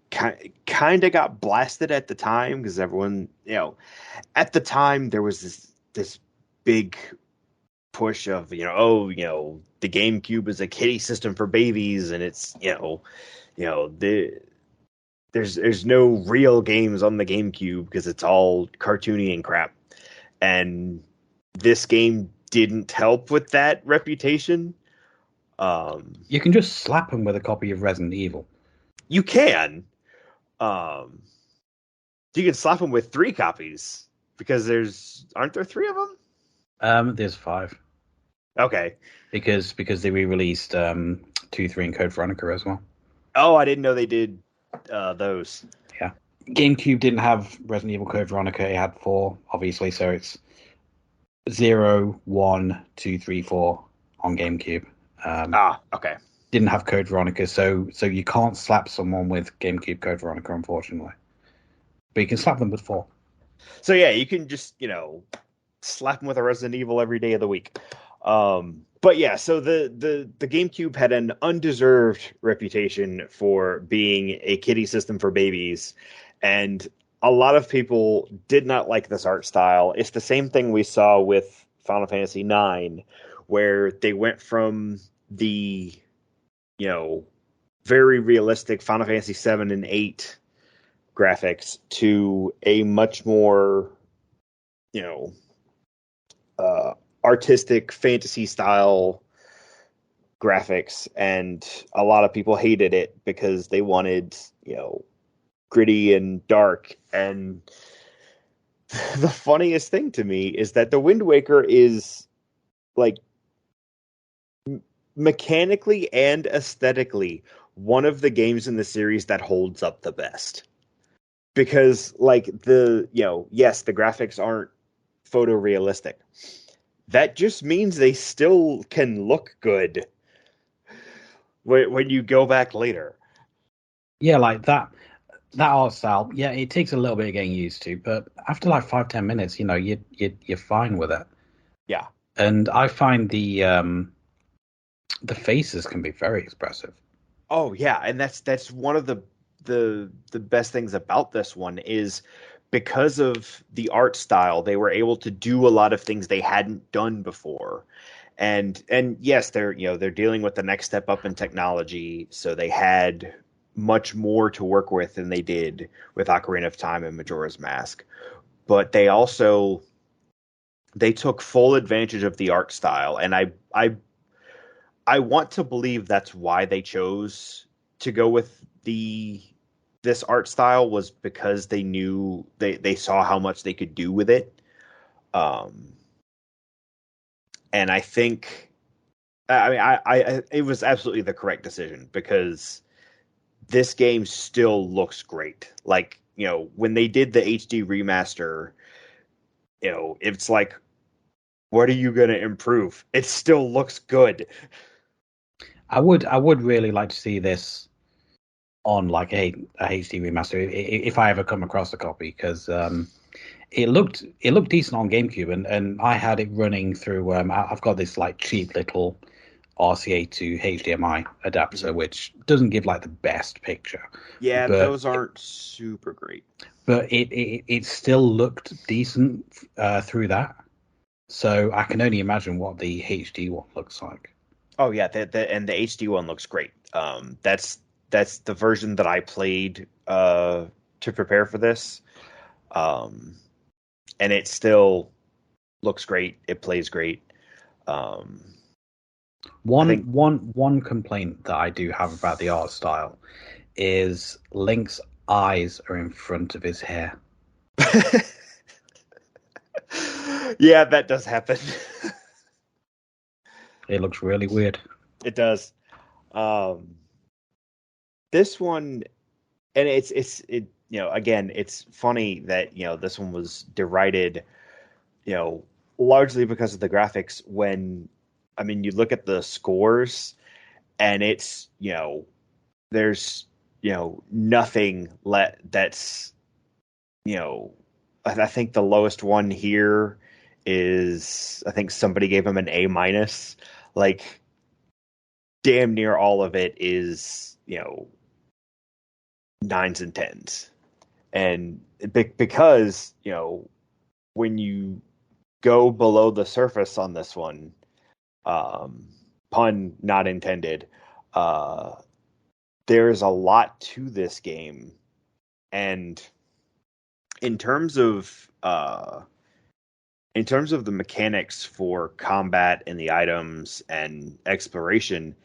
kind of got blasted at the time because everyone, at the time there was this big push of the GameCube is a kiddie system for babies and it's there's no real games on the GameCube because it's all cartoony and crap. And this game didn't help with that reputation. You can just slap them with a copy of Resident Evil. You can. Um, you can slap them with 3 copies because aren't there 3 of them? There's 5. Okay. Because they re-released 2, 3, and Code Veronica as well. Oh, I didn't know they did those. Yeah. GameCube didn't have Resident Evil Code Veronica. It had 4, obviously, so it's 0, 1, 2, 3, 4 on GameCube. Okay. Didn't have Code Veronica, so you can't slap someone with GameCube Code Veronica, unfortunately. But you can slap them with 4. So yeah, you can just slap them with a Resident Evil every day of the week. But yeah, so the GameCube had an undeserved reputation for being a kiddie system for babies, and a lot of people did not like this art style. It's the same thing we saw with Final Fantasy IX, where they went from the very realistic Final Fantasy 7 and 8 graphics to a much more artistic fantasy style graphics, and a lot of people hated it because they wanted gritty and dark. And the funniest thing to me is that the Wind Waker is like mechanically and aesthetically one of the games in the series that holds up the best, because yes, the graphics aren't photorealistic. That just means they still can look good when you go back later. Yeah, like that art style. Yeah, it takes a little bit of getting used to, but after like 5-10 minutes, you're fine with it. Yeah, and I find the faces can be very expressive. Oh yeah, and that's one of the best things about this one is because of the art style, they were able to do a lot of things they hadn't done before. And yes, they're dealing with the next step up in technology, so they had much more to work with than they did with Ocarina of Time and Majora's Mask. But they took full advantage of the art style, and I want to believe that's why they chose to go with this art style, was because they knew they saw how much they could do with it. And I think, I mean, I it was absolutely the correct decision, because this game still looks great. Like, when they did the HD remaster, it's like, what are you going to improve? It still looks good. I would really like to see this on like a HD remaster if I ever come across a copy, because it looked decent on GameCube, and I had it running through. I've got this like cheap little RCA to HDMI adapter, which doesn't give like the best picture. Yeah, but those aren't super great. But it still looked decent through that. So I can only imagine what the HD one looks like. Oh yeah, and the HD one looks great. That's the version that I played to prepare for this. Um, and it still looks great. It plays great. Um, I think One complaint that I do have about the art style is Link's eyes are in front of his hair. yeah, that does happen. It looks really weird. It does. Um, this one, and it again, it's funny that this one was derided, you know largely because of the graphics. When I mean, you look at the scores, and it's there's nothing that's you know I think the lowest one here is, I think somebody gave him an A minus. Like, damn near all of it is nines and tens. And because when you go below the surface on this one, um, pun not intended, uh, there's a lot to this game. And in terms of the mechanics for combat and the items and exploration,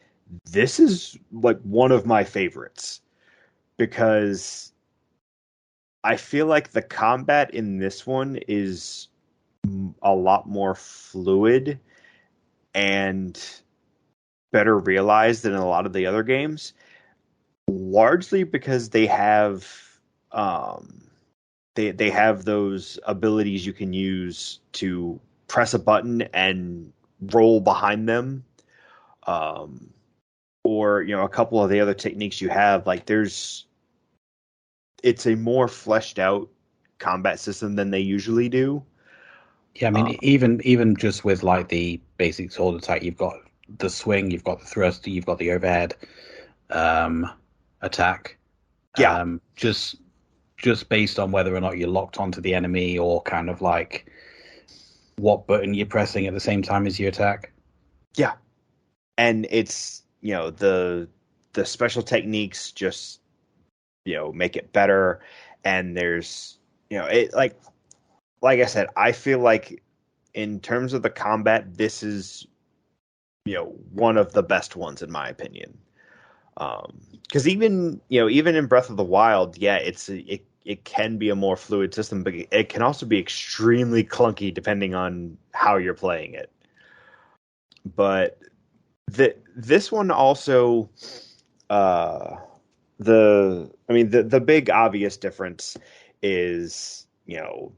this is like one of my favorites, because I feel like the combat in this one is a lot more fluid and better realized than in a lot of the other games, largely because um, they have those abilities you can use to press a button and roll behind them, um, or a couple of the other techniques you have. Like, it's a more fleshed out combat system than they usually do. Yeah, I mean, Um, even just with like the basic sword attack, you've got the swing, you've got the thrust, you've got the overhead um, attack. yeah, Just based on whether or not you're locked onto the enemy or kind of like what button you're pressing at the same time as you attack. yeah, and it's the special techniques just make it better. And there's it, like I said, I feel like in terms of the combat, this is one of the best ones in my opinion. Because even in Breath of the Wild, yeah, it can be a more fluid system, but it can also be extremely clunky depending on how you're playing it. But this one also, uh, the big obvious difference is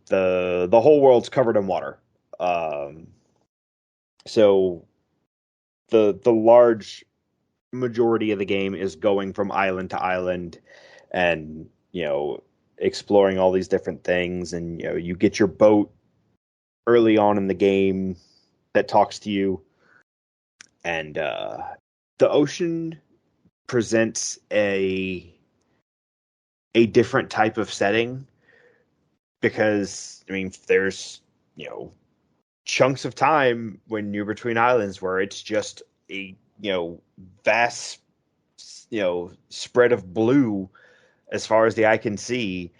the whole world's covered in water. Um, so the large majority of the game is going from island to island, and exploring all these different things. And you get your boat early on in the game that talks to you. And the ocean presents a different type of setting, because I mean, there's chunks of time when you're between islands where it's just a vast spread of blue as far as the eye can see.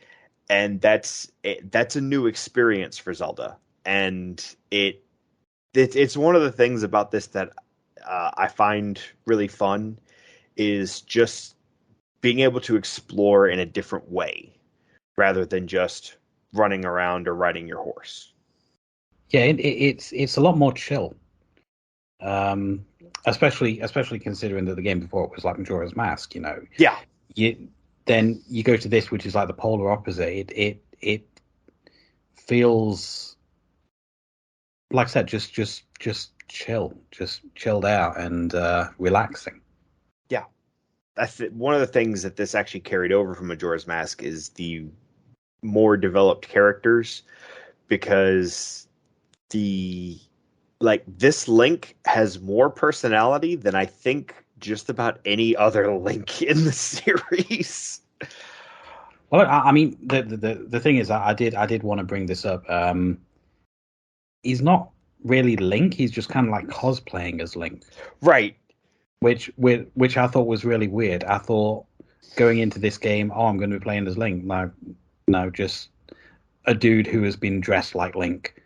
And that's a new experience for Zelda. And it's one of the things about this that I find really fun, is just being able to explore in a different way rather than just running around or riding your horse. Yeah, it's a lot more chill. Um, especially considering that the game before it was like Majora's Mask. Yeah, You then you go to this, which is like the polar opposite. It feels like I said, just chill, just chilled out and relaxing. yeah. One of the things that this actually carried over from Majora's Mask is the more developed characters, because the this Link has more personality than I think just about any other Link in the series. Well, I mean, the thing is, I did want to bring this up. He's not really Link. He's just kind of like cosplaying as Link, Right. which I thought was really weird. I thought going into this game, oh, I'm going to be playing as Link. No, no, just a dude who has been dressed like Link,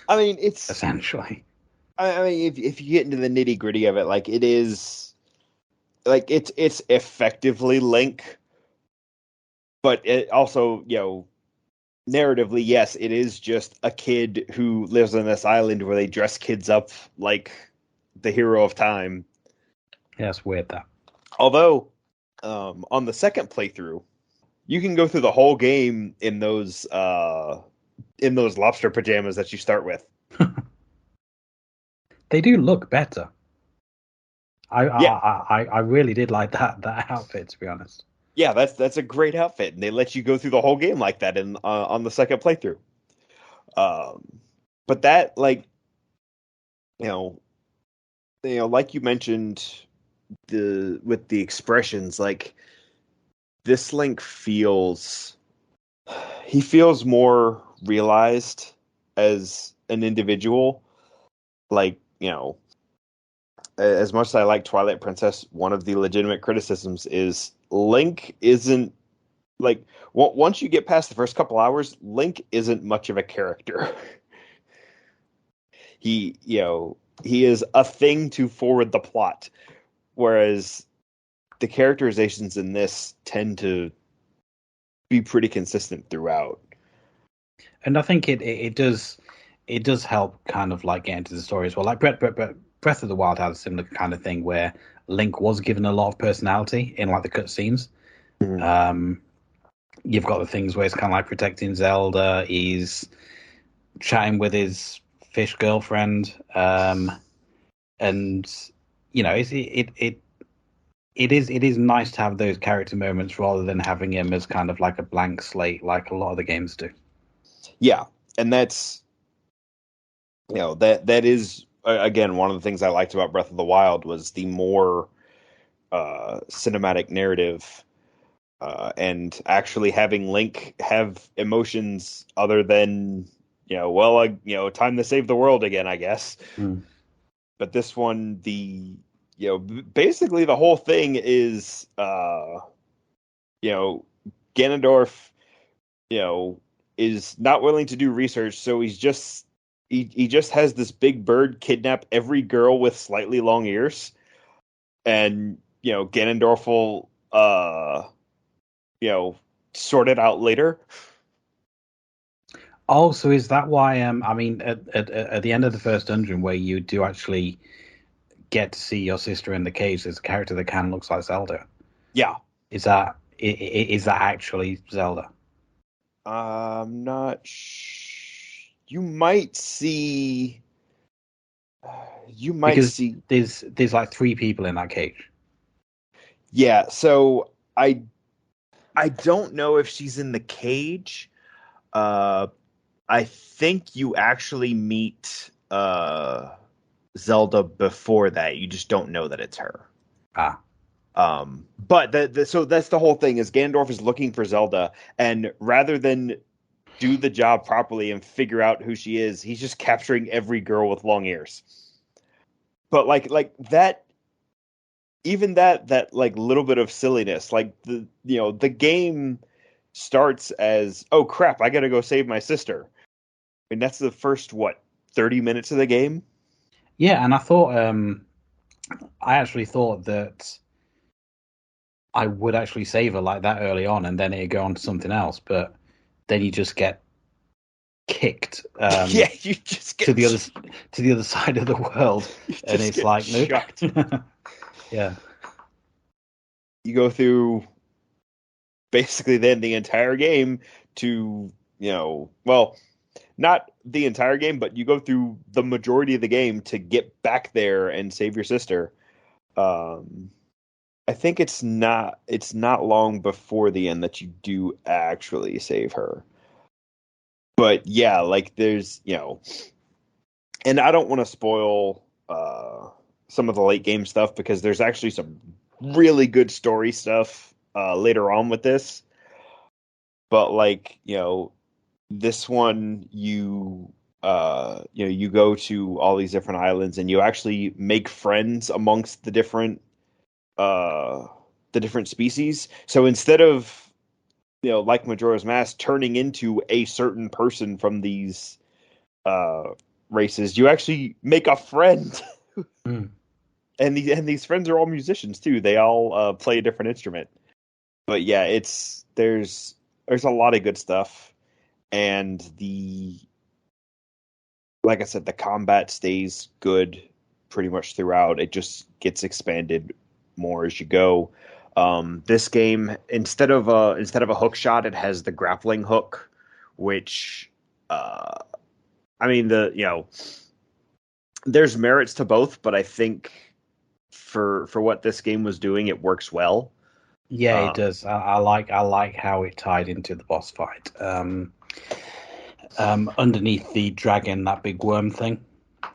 I mean, it's. essentially. I mean, if you get into the nitty gritty of it, like it is, like it's effectively Link, but it also, narratively, yes, it is just a kid who lives on this island where they dress kids up like the hero of time. Yeah, it's weird that. Although, on the second playthrough, you can go through the whole game in those lobster pajamas that you start with. They do look better. Yeah, I really did like that outfit, to be honest. yeah, that's a great outfit, and they let you go through the whole game like that in on the second playthrough. Um, but that, like, you know, like you mentioned, the with the expressions, like this Link feels, he feels more realized as an individual. Like, as much as I like Twilight Princess, one of the legitimate criticisms is Link isn't, like, once you get past the first couple hours, Link isn't much of a character. He is a thing to forward the plot, whereas the characterizations in this tend to be pretty consistent throughout. And I think it does help kind of like get into the story as well. Like Breath of the Wild had a similar kind of thing where Link was given a lot of personality in like the cutscenes. Mhm. Um, you've got the things where it's kind of like protecting Zelda. He's chatting with his fish girlfriend, and it is nice to have those character moments rather than having him as kind of like a blank slate, like a lot of the games do. Yeah, and that's, that is, again, one of the things I liked about Breath of the Wild was the more cinematic narrative, and actually having Link have emotions other than, time to save the world again, I guess. Mm. But this one, basically the whole thing is, you know, Ganondorf, you know, is not willing to do research, so he just has this big bird kidnap every girl with slightly long ears, and Ganondorf will you know sort it out later. Oh, so is that why? I mean, at the end of the first dungeon, where you do actually get to see your sister in the cage, there's a character that kind of looks like Zelda. Yeah, Is that actually Zelda? I'm not. You might see. You might Because see. there's like three people in that cage. Yeah. So I don't know if she's in the cage. Uh, I think you actually meet Zelda before that. You just don't know that it's her. Ah, But so that's the whole thing, is Ganondorf is looking for Zelda, and rather than do the job properly and figure out who she is, he's just capturing every girl with long ears. But like that, even that like little bit of silliness, like the game starts as, oh crap, I gotta go save my sister. I mean, that's the first, what, 30 minutes of the game. yeah. And I actually thought that I would actually save her like that early on, and then it'd go on to something else. But then you just get kicked Yeah, you just to get the other side of the world, you and just it's get like nope. chucked. Yeah. You go through basically then the entire game to, well, not the entire game, but you go through the majority of the game to get back there and save your sister. Um, I think it's not long before the end that you do actually save her. But yeah, like there's, and I don't want to spoil some of the late game stuff, because there's actually some really good story stuff later on with this. But like, this one, you go to all these different islands and you actually make friends amongst uh, the different species. So instead of like Majora's Mask, turning into a certain person from these uh, races, you actually make a friend, Mm. and these friends are all musicians too. They all play a different instrument. But yeah, it's there's a lot of good stuff, and the like I said, the combat stays good pretty much throughout. It just gets expanded more as you go. This game, instead of a hook shot, it has the grappling hook, which uh, I mean there's merits to both, but I think for what this game was doing, it works well. Yeah, it Uh, does. I like how it tied into the boss fight. Underneath the dragon, that big worm thing.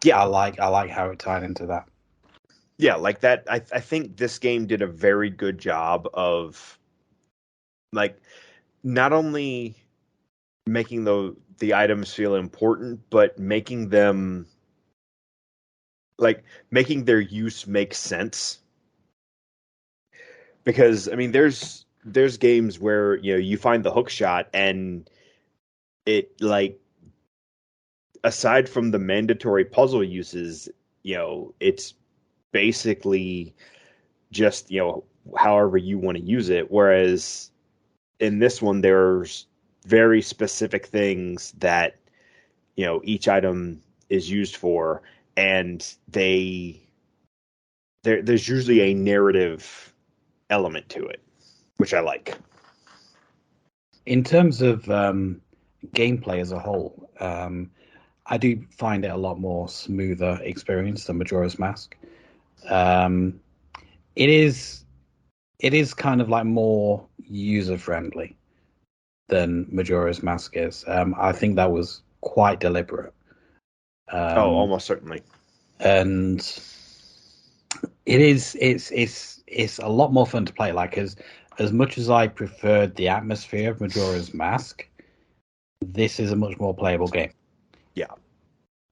yeah, I like how it tied into that. yeah, like that. I think this game did a very good job of like not only making the items feel important, but making them like making their use make sense. Because I mean, there's games where you find the hook shot and it like aside from the mandatory puzzle uses, it's basically just however you want to use it. Whereas in this one, there's very specific things that each item is used for, and there's usually a narrative element to it, which I like. In terms of gameplay as a whole, I do find it a lot more smoother experience than Majora's Mask. Um, it is it is kind of like more user friendly than Majora's Mask is. I think that was quite deliberate. Oh, Um, almost certainly. and it's a lot more fun to play. Like as much as I preferred the atmosphere of Majora's Mask, this is a much more playable game. Yeah,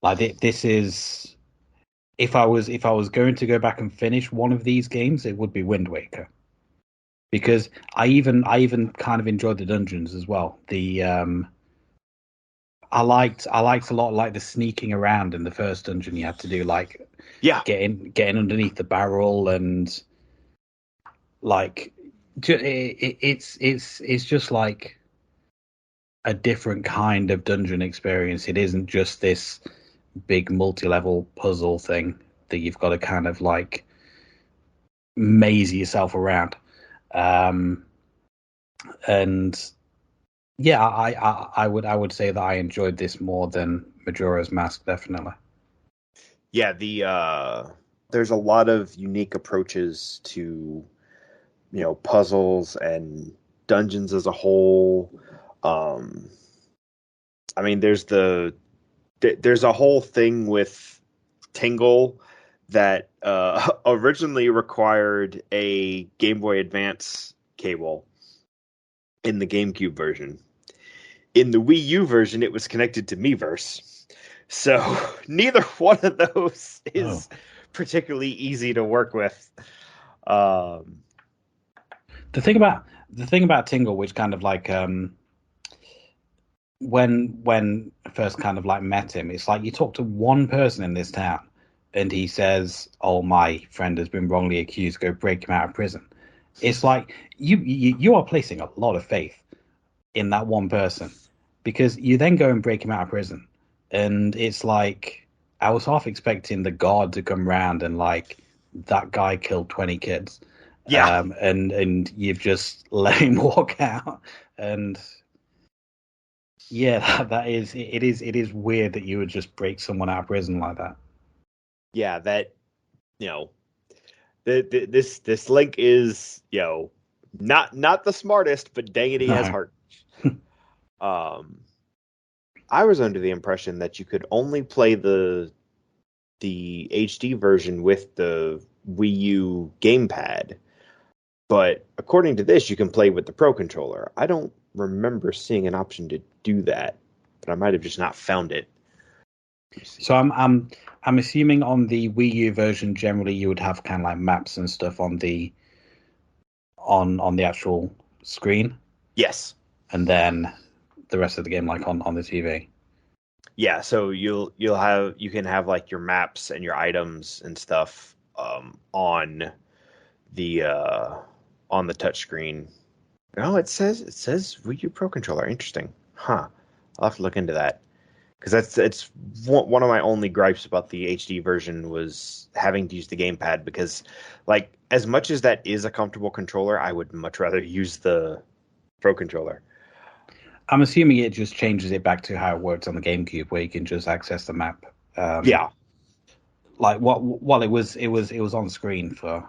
Like this is if I was going to go back and finish one of these games, it would be Wind Waker because I even kind of enjoyed the dungeons as well. The I liked a lot like the sneaking around in the first dungeon you had to do, like yeah, getting underneath the barrel and like it's just like a different kind of dungeon experience. It isn't just this big multi-level puzzle thing that you've got to kind of like maze yourself around. Um, and yeah, I would say that I enjoyed this more than Majora's Mask, definitely. yeah. There's a lot of unique approaches to puzzles and dungeons as a whole. Um, I mean, there's a whole thing with Tingle that originally required a Game Boy Advance cable in the GameCube version. In the Wii U version, it was connected to Miiverse. So neither one of those Oh, is particularly easy to work with. Um, the thing about Tingle, which kind of like when I first kind of like met him, it's like you talk to one person in this town, and he says, "Oh, my friend has been wrongly accused. Go break him out of prison." It's like you are placing a lot of faith in that one person because you then go and break him out of prison, and it's like I was half expecting the guard to come round and like that guy killed 20 kids, yeah, and you've just let him walk out, and yeah, that is it is weird that you would just break someone out of prison like that. yeah. That you know, this Link is not the smartest, but dang it, he has No. heart. Um, I was under the impression that you could only play the HD version with the Wii U gamepad, but according to this, you can play with the Pro controller. I don't remember seeing an option to do that, but I might have just not found it. Let me see. So I'm assuming on the Wii U version, generally you would have kind of like maps and stuff on the actual screen, Yes. and then the rest of the game like on the TV. Yeah, so you can have like your maps and your items and stuff the uh on the touchscreen. Oh, it says Wii U Pro controller. Interesting. Huh. I'll have to look into that because it's one of my only gripes about the HD version was having to use the gamepad because like as much as that is a comfortable controller, I would much rather use the Pro controller. I'm assuming it just changes it back to how it worked on the GameCube, where you can just access the map. Yeah, Like while it was on screen for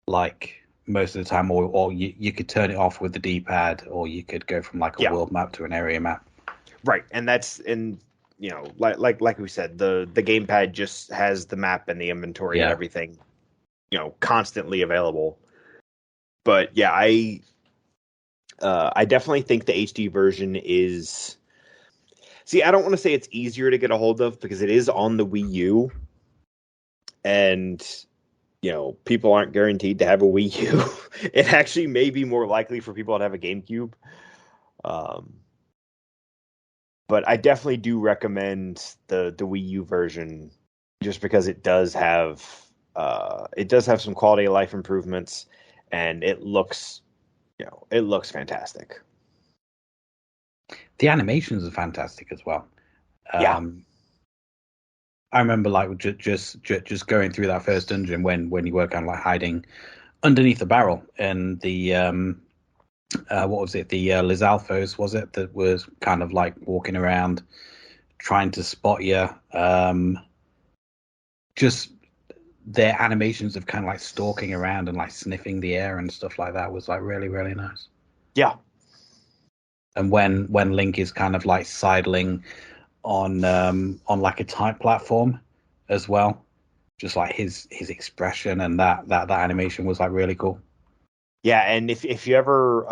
like most of the time, or you could turn it off with the D-pad, or you could go from like a yeah, world map to an area map. right. And that's and you know like we said, the gamepad just has the map and the inventory and Yeah, everything, constantly available. But yeah, I definitely think the HD version is. See, I don't want to say it's easier to get a hold of because it is on the Wii U, and people aren't guaranteed to have a Wii U. It actually may be more likely for people to have a GameCube. Um, but I definitely do recommend the Wii U version just because it does have some quality of life improvements, and it looks fantastic. the animations are fantastic as well. Yeah, Um, I remember like just going through that first dungeon when you were kind of like hiding underneath the barrel, and the what was it, the Lizalfos, was it, that was kind of like walking around trying to spot you. Just their animations of kind of like stalking around and like sniffing the air and stuff like that was like really really nice. yeah, And when Link is kind of like sidling on like a tight platform as well, just like his expression and that animation was like really cool. yeah. And if you ever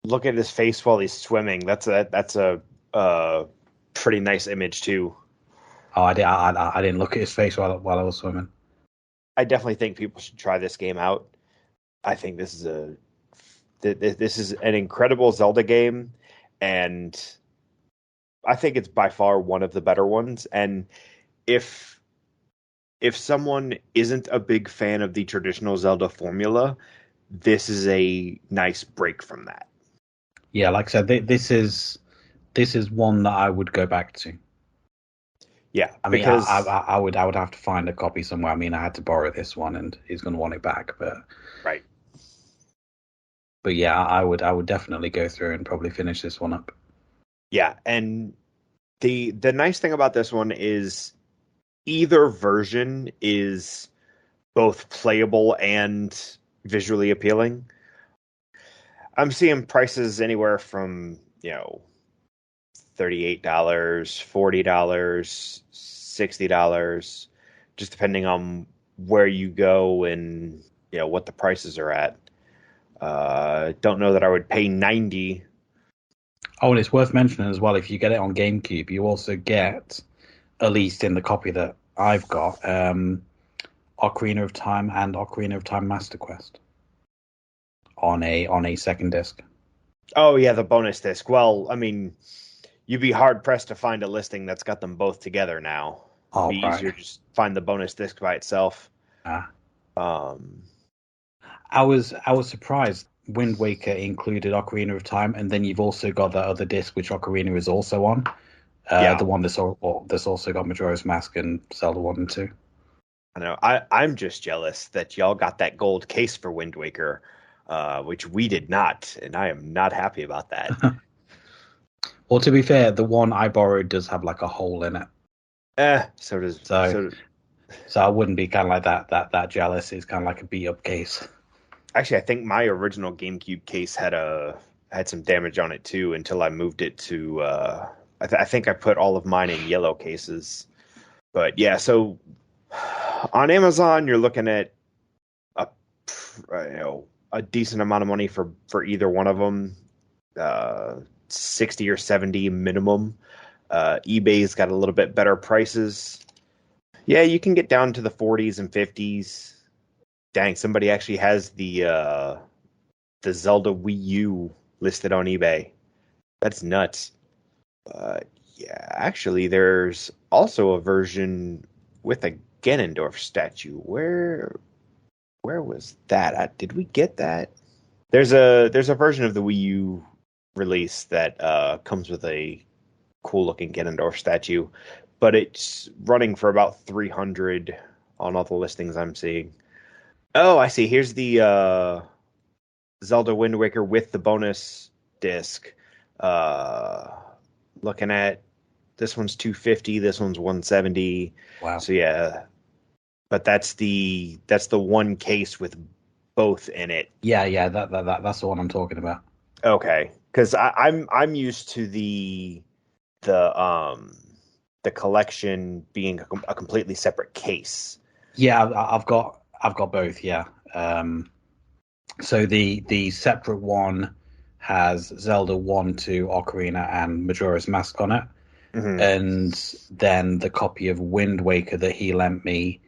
look at his face while he's swimming, that's a pretty nice image too. Oh, I didn't look at his face while I was swimming. I definitely think people should try this game out. I think this is an incredible Zelda game, and I think it's by far one of the better ones. And if if someone isn't a big fan of the traditional Zelda formula, this is a nice break from that. Yeah, like I said, this is one that I would go back to. Yeah, I mean, because I would have to find a copy somewhere. I mean, I had to borrow this one, and he's going to want it back. right. But yeah, I would definitely go through and probably finish this one up. Yeah, and the nice thing about this one is either version is both playable and visually appealing. I'm seeing prices anywhere from, $38, $40, $60, just depending on where you go and what the prices are at. Don't know that I would pay 90. Oh, and it's worth mentioning as well, if you get it on GameCube, you also get, at least in the copy that I've got, Ocarina of Time and Ocarina of Time Master Quest on a second disc. Oh yeah, the bonus disc. Well, I mean, you'd be hard pressed to find a listing that's got them both together now. It'd Oh, be right. easier to just find the bonus disc by itself. Ah. Um, I was surprised Wind Waker included Ocarina of Time, and then you've also got that other disc which Ocarina is also on. yeah, The one that's also got Majora's Mask and Zelda 1 and 2. I know. I'm just jealous that y'all got that gold case for Wind Waker, which we did not, and I am not happy about that. Well, to be fair, the one I borrowed does have like a hole in it, So does so so. so I wouldn't be kind of like that jealous. It's kind of like a beat up case. Actually, I think my original GameCube case had some damage on it too until I moved it to. I think I put all of mine in yellow cases. But yeah, so on Amazon, you're looking at a a decent amount of money for either one of them, 60 or 70 minimum. eBay's got a little bit better prices. Yeah, you can get down to the 40s and 50s. Dang, somebody actually has the Zelda Wii U listed on eBay. That's nuts. Yeah, actually, there's also a version with a Ganondorf statue. Where was that? Did we get that? There's a version of the Wii U release that comes with a cool looking Ganondorf statue, but it's running for about 300 on all the listings I'm seeing. Oh, I see. Here's the Zelda Wind Waker with the bonus disc. Uh, Looking at this one's 250, this one's 170. Wow. So yeah, but that's the one case with both in it. Yeah, that's the one I'm talking about. Okay, because I'm used to the the collection being a completely separate case. Yeah, I've got both. Yeah. So the separate one has Zelda 1, 2, Ocarina, and Majora's Mask on it. Mm-hmm. And then the copy of Wind Waker that he lent me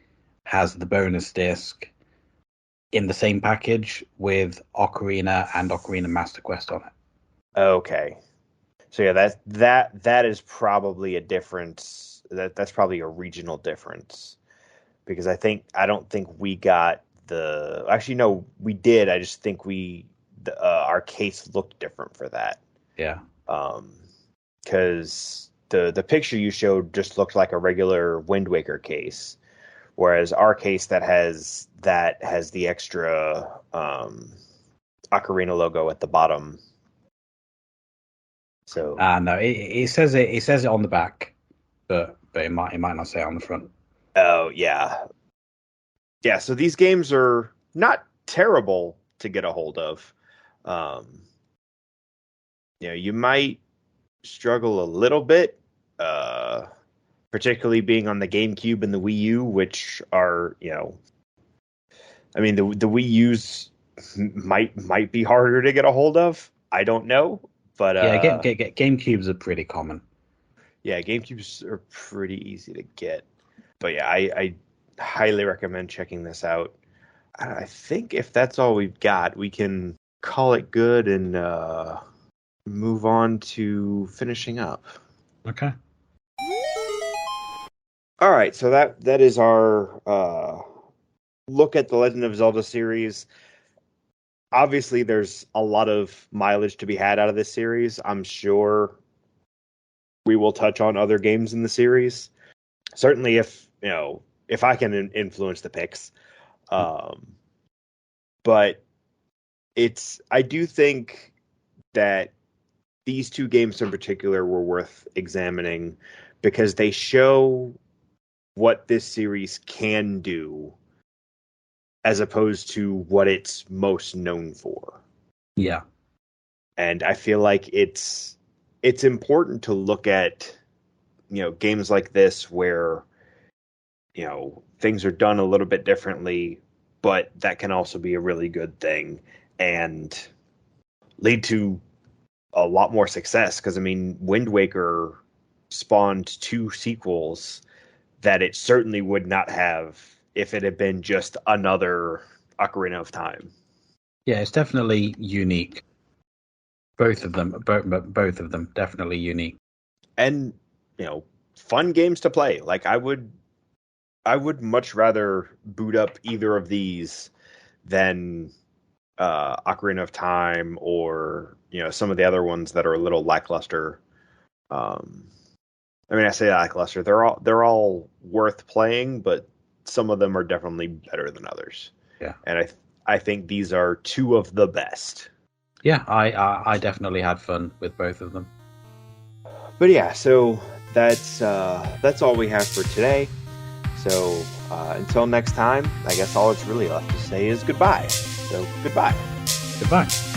has the bonus disc in the same package with Ocarina and Ocarina Master Quest on it. Okay. So yeah, that is probably a difference. That's probably a regional difference because I don't think we got the. Actually, no, we did. I just think our case looked different for that. Yeah. Because the picture you showed just looked like a regular Wind Waker case, whereas our case has the extra Ocarina logo at the bottom. So No, it says it on the back, but it might not say it on the front. oh yeah. Yeah, so these games are not terrible to get a hold of. You might struggle a little bit, particularly being on the GameCube and the Wii U, which are, I mean, the Wii U's might be harder to get a hold of. I don't know, but GameCubes are pretty common. Yeah, GameCubes are pretty easy to get. But yeah, I highly recommend checking this out. I think if that's all we've got, we can call it good and move on to finishing up. Okay. All right, so that is our look at the Legend of Zelda series. Obviously, there's a lot of mileage to be had out of this series. I'm sure we will touch on other games in the series. Certainly, if I can influence the picks. But I do think that these two games in particular were worth examining because they show what this series can do as opposed to what it's most known for. Yeah. And I feel like it's important to look at, games like this where, things are done a little bit differently, but that can also be a really good thing and lead to a lot more success. Because, I mean, Wind Waker spawned 2 sequels that it certainly would not have if it had been just another Ocarina of Time. Yeah, it's definitely unique. Both of them definitely unique. And, fun games to play. Like I would much rather boot up either of these than Ocarina of Time or, some of the other ones that are a little lackluster. I mean, I say lackluster. They're all worth playing, but some of them are definitely better than others. Yeah. And I think these are 2 of the best. Yeah, I definitely had fun with both of them. But yeah, so that's all we have for today. So until next time, I guess all it's really left to say is goodbye. So goodbye. Goodbye.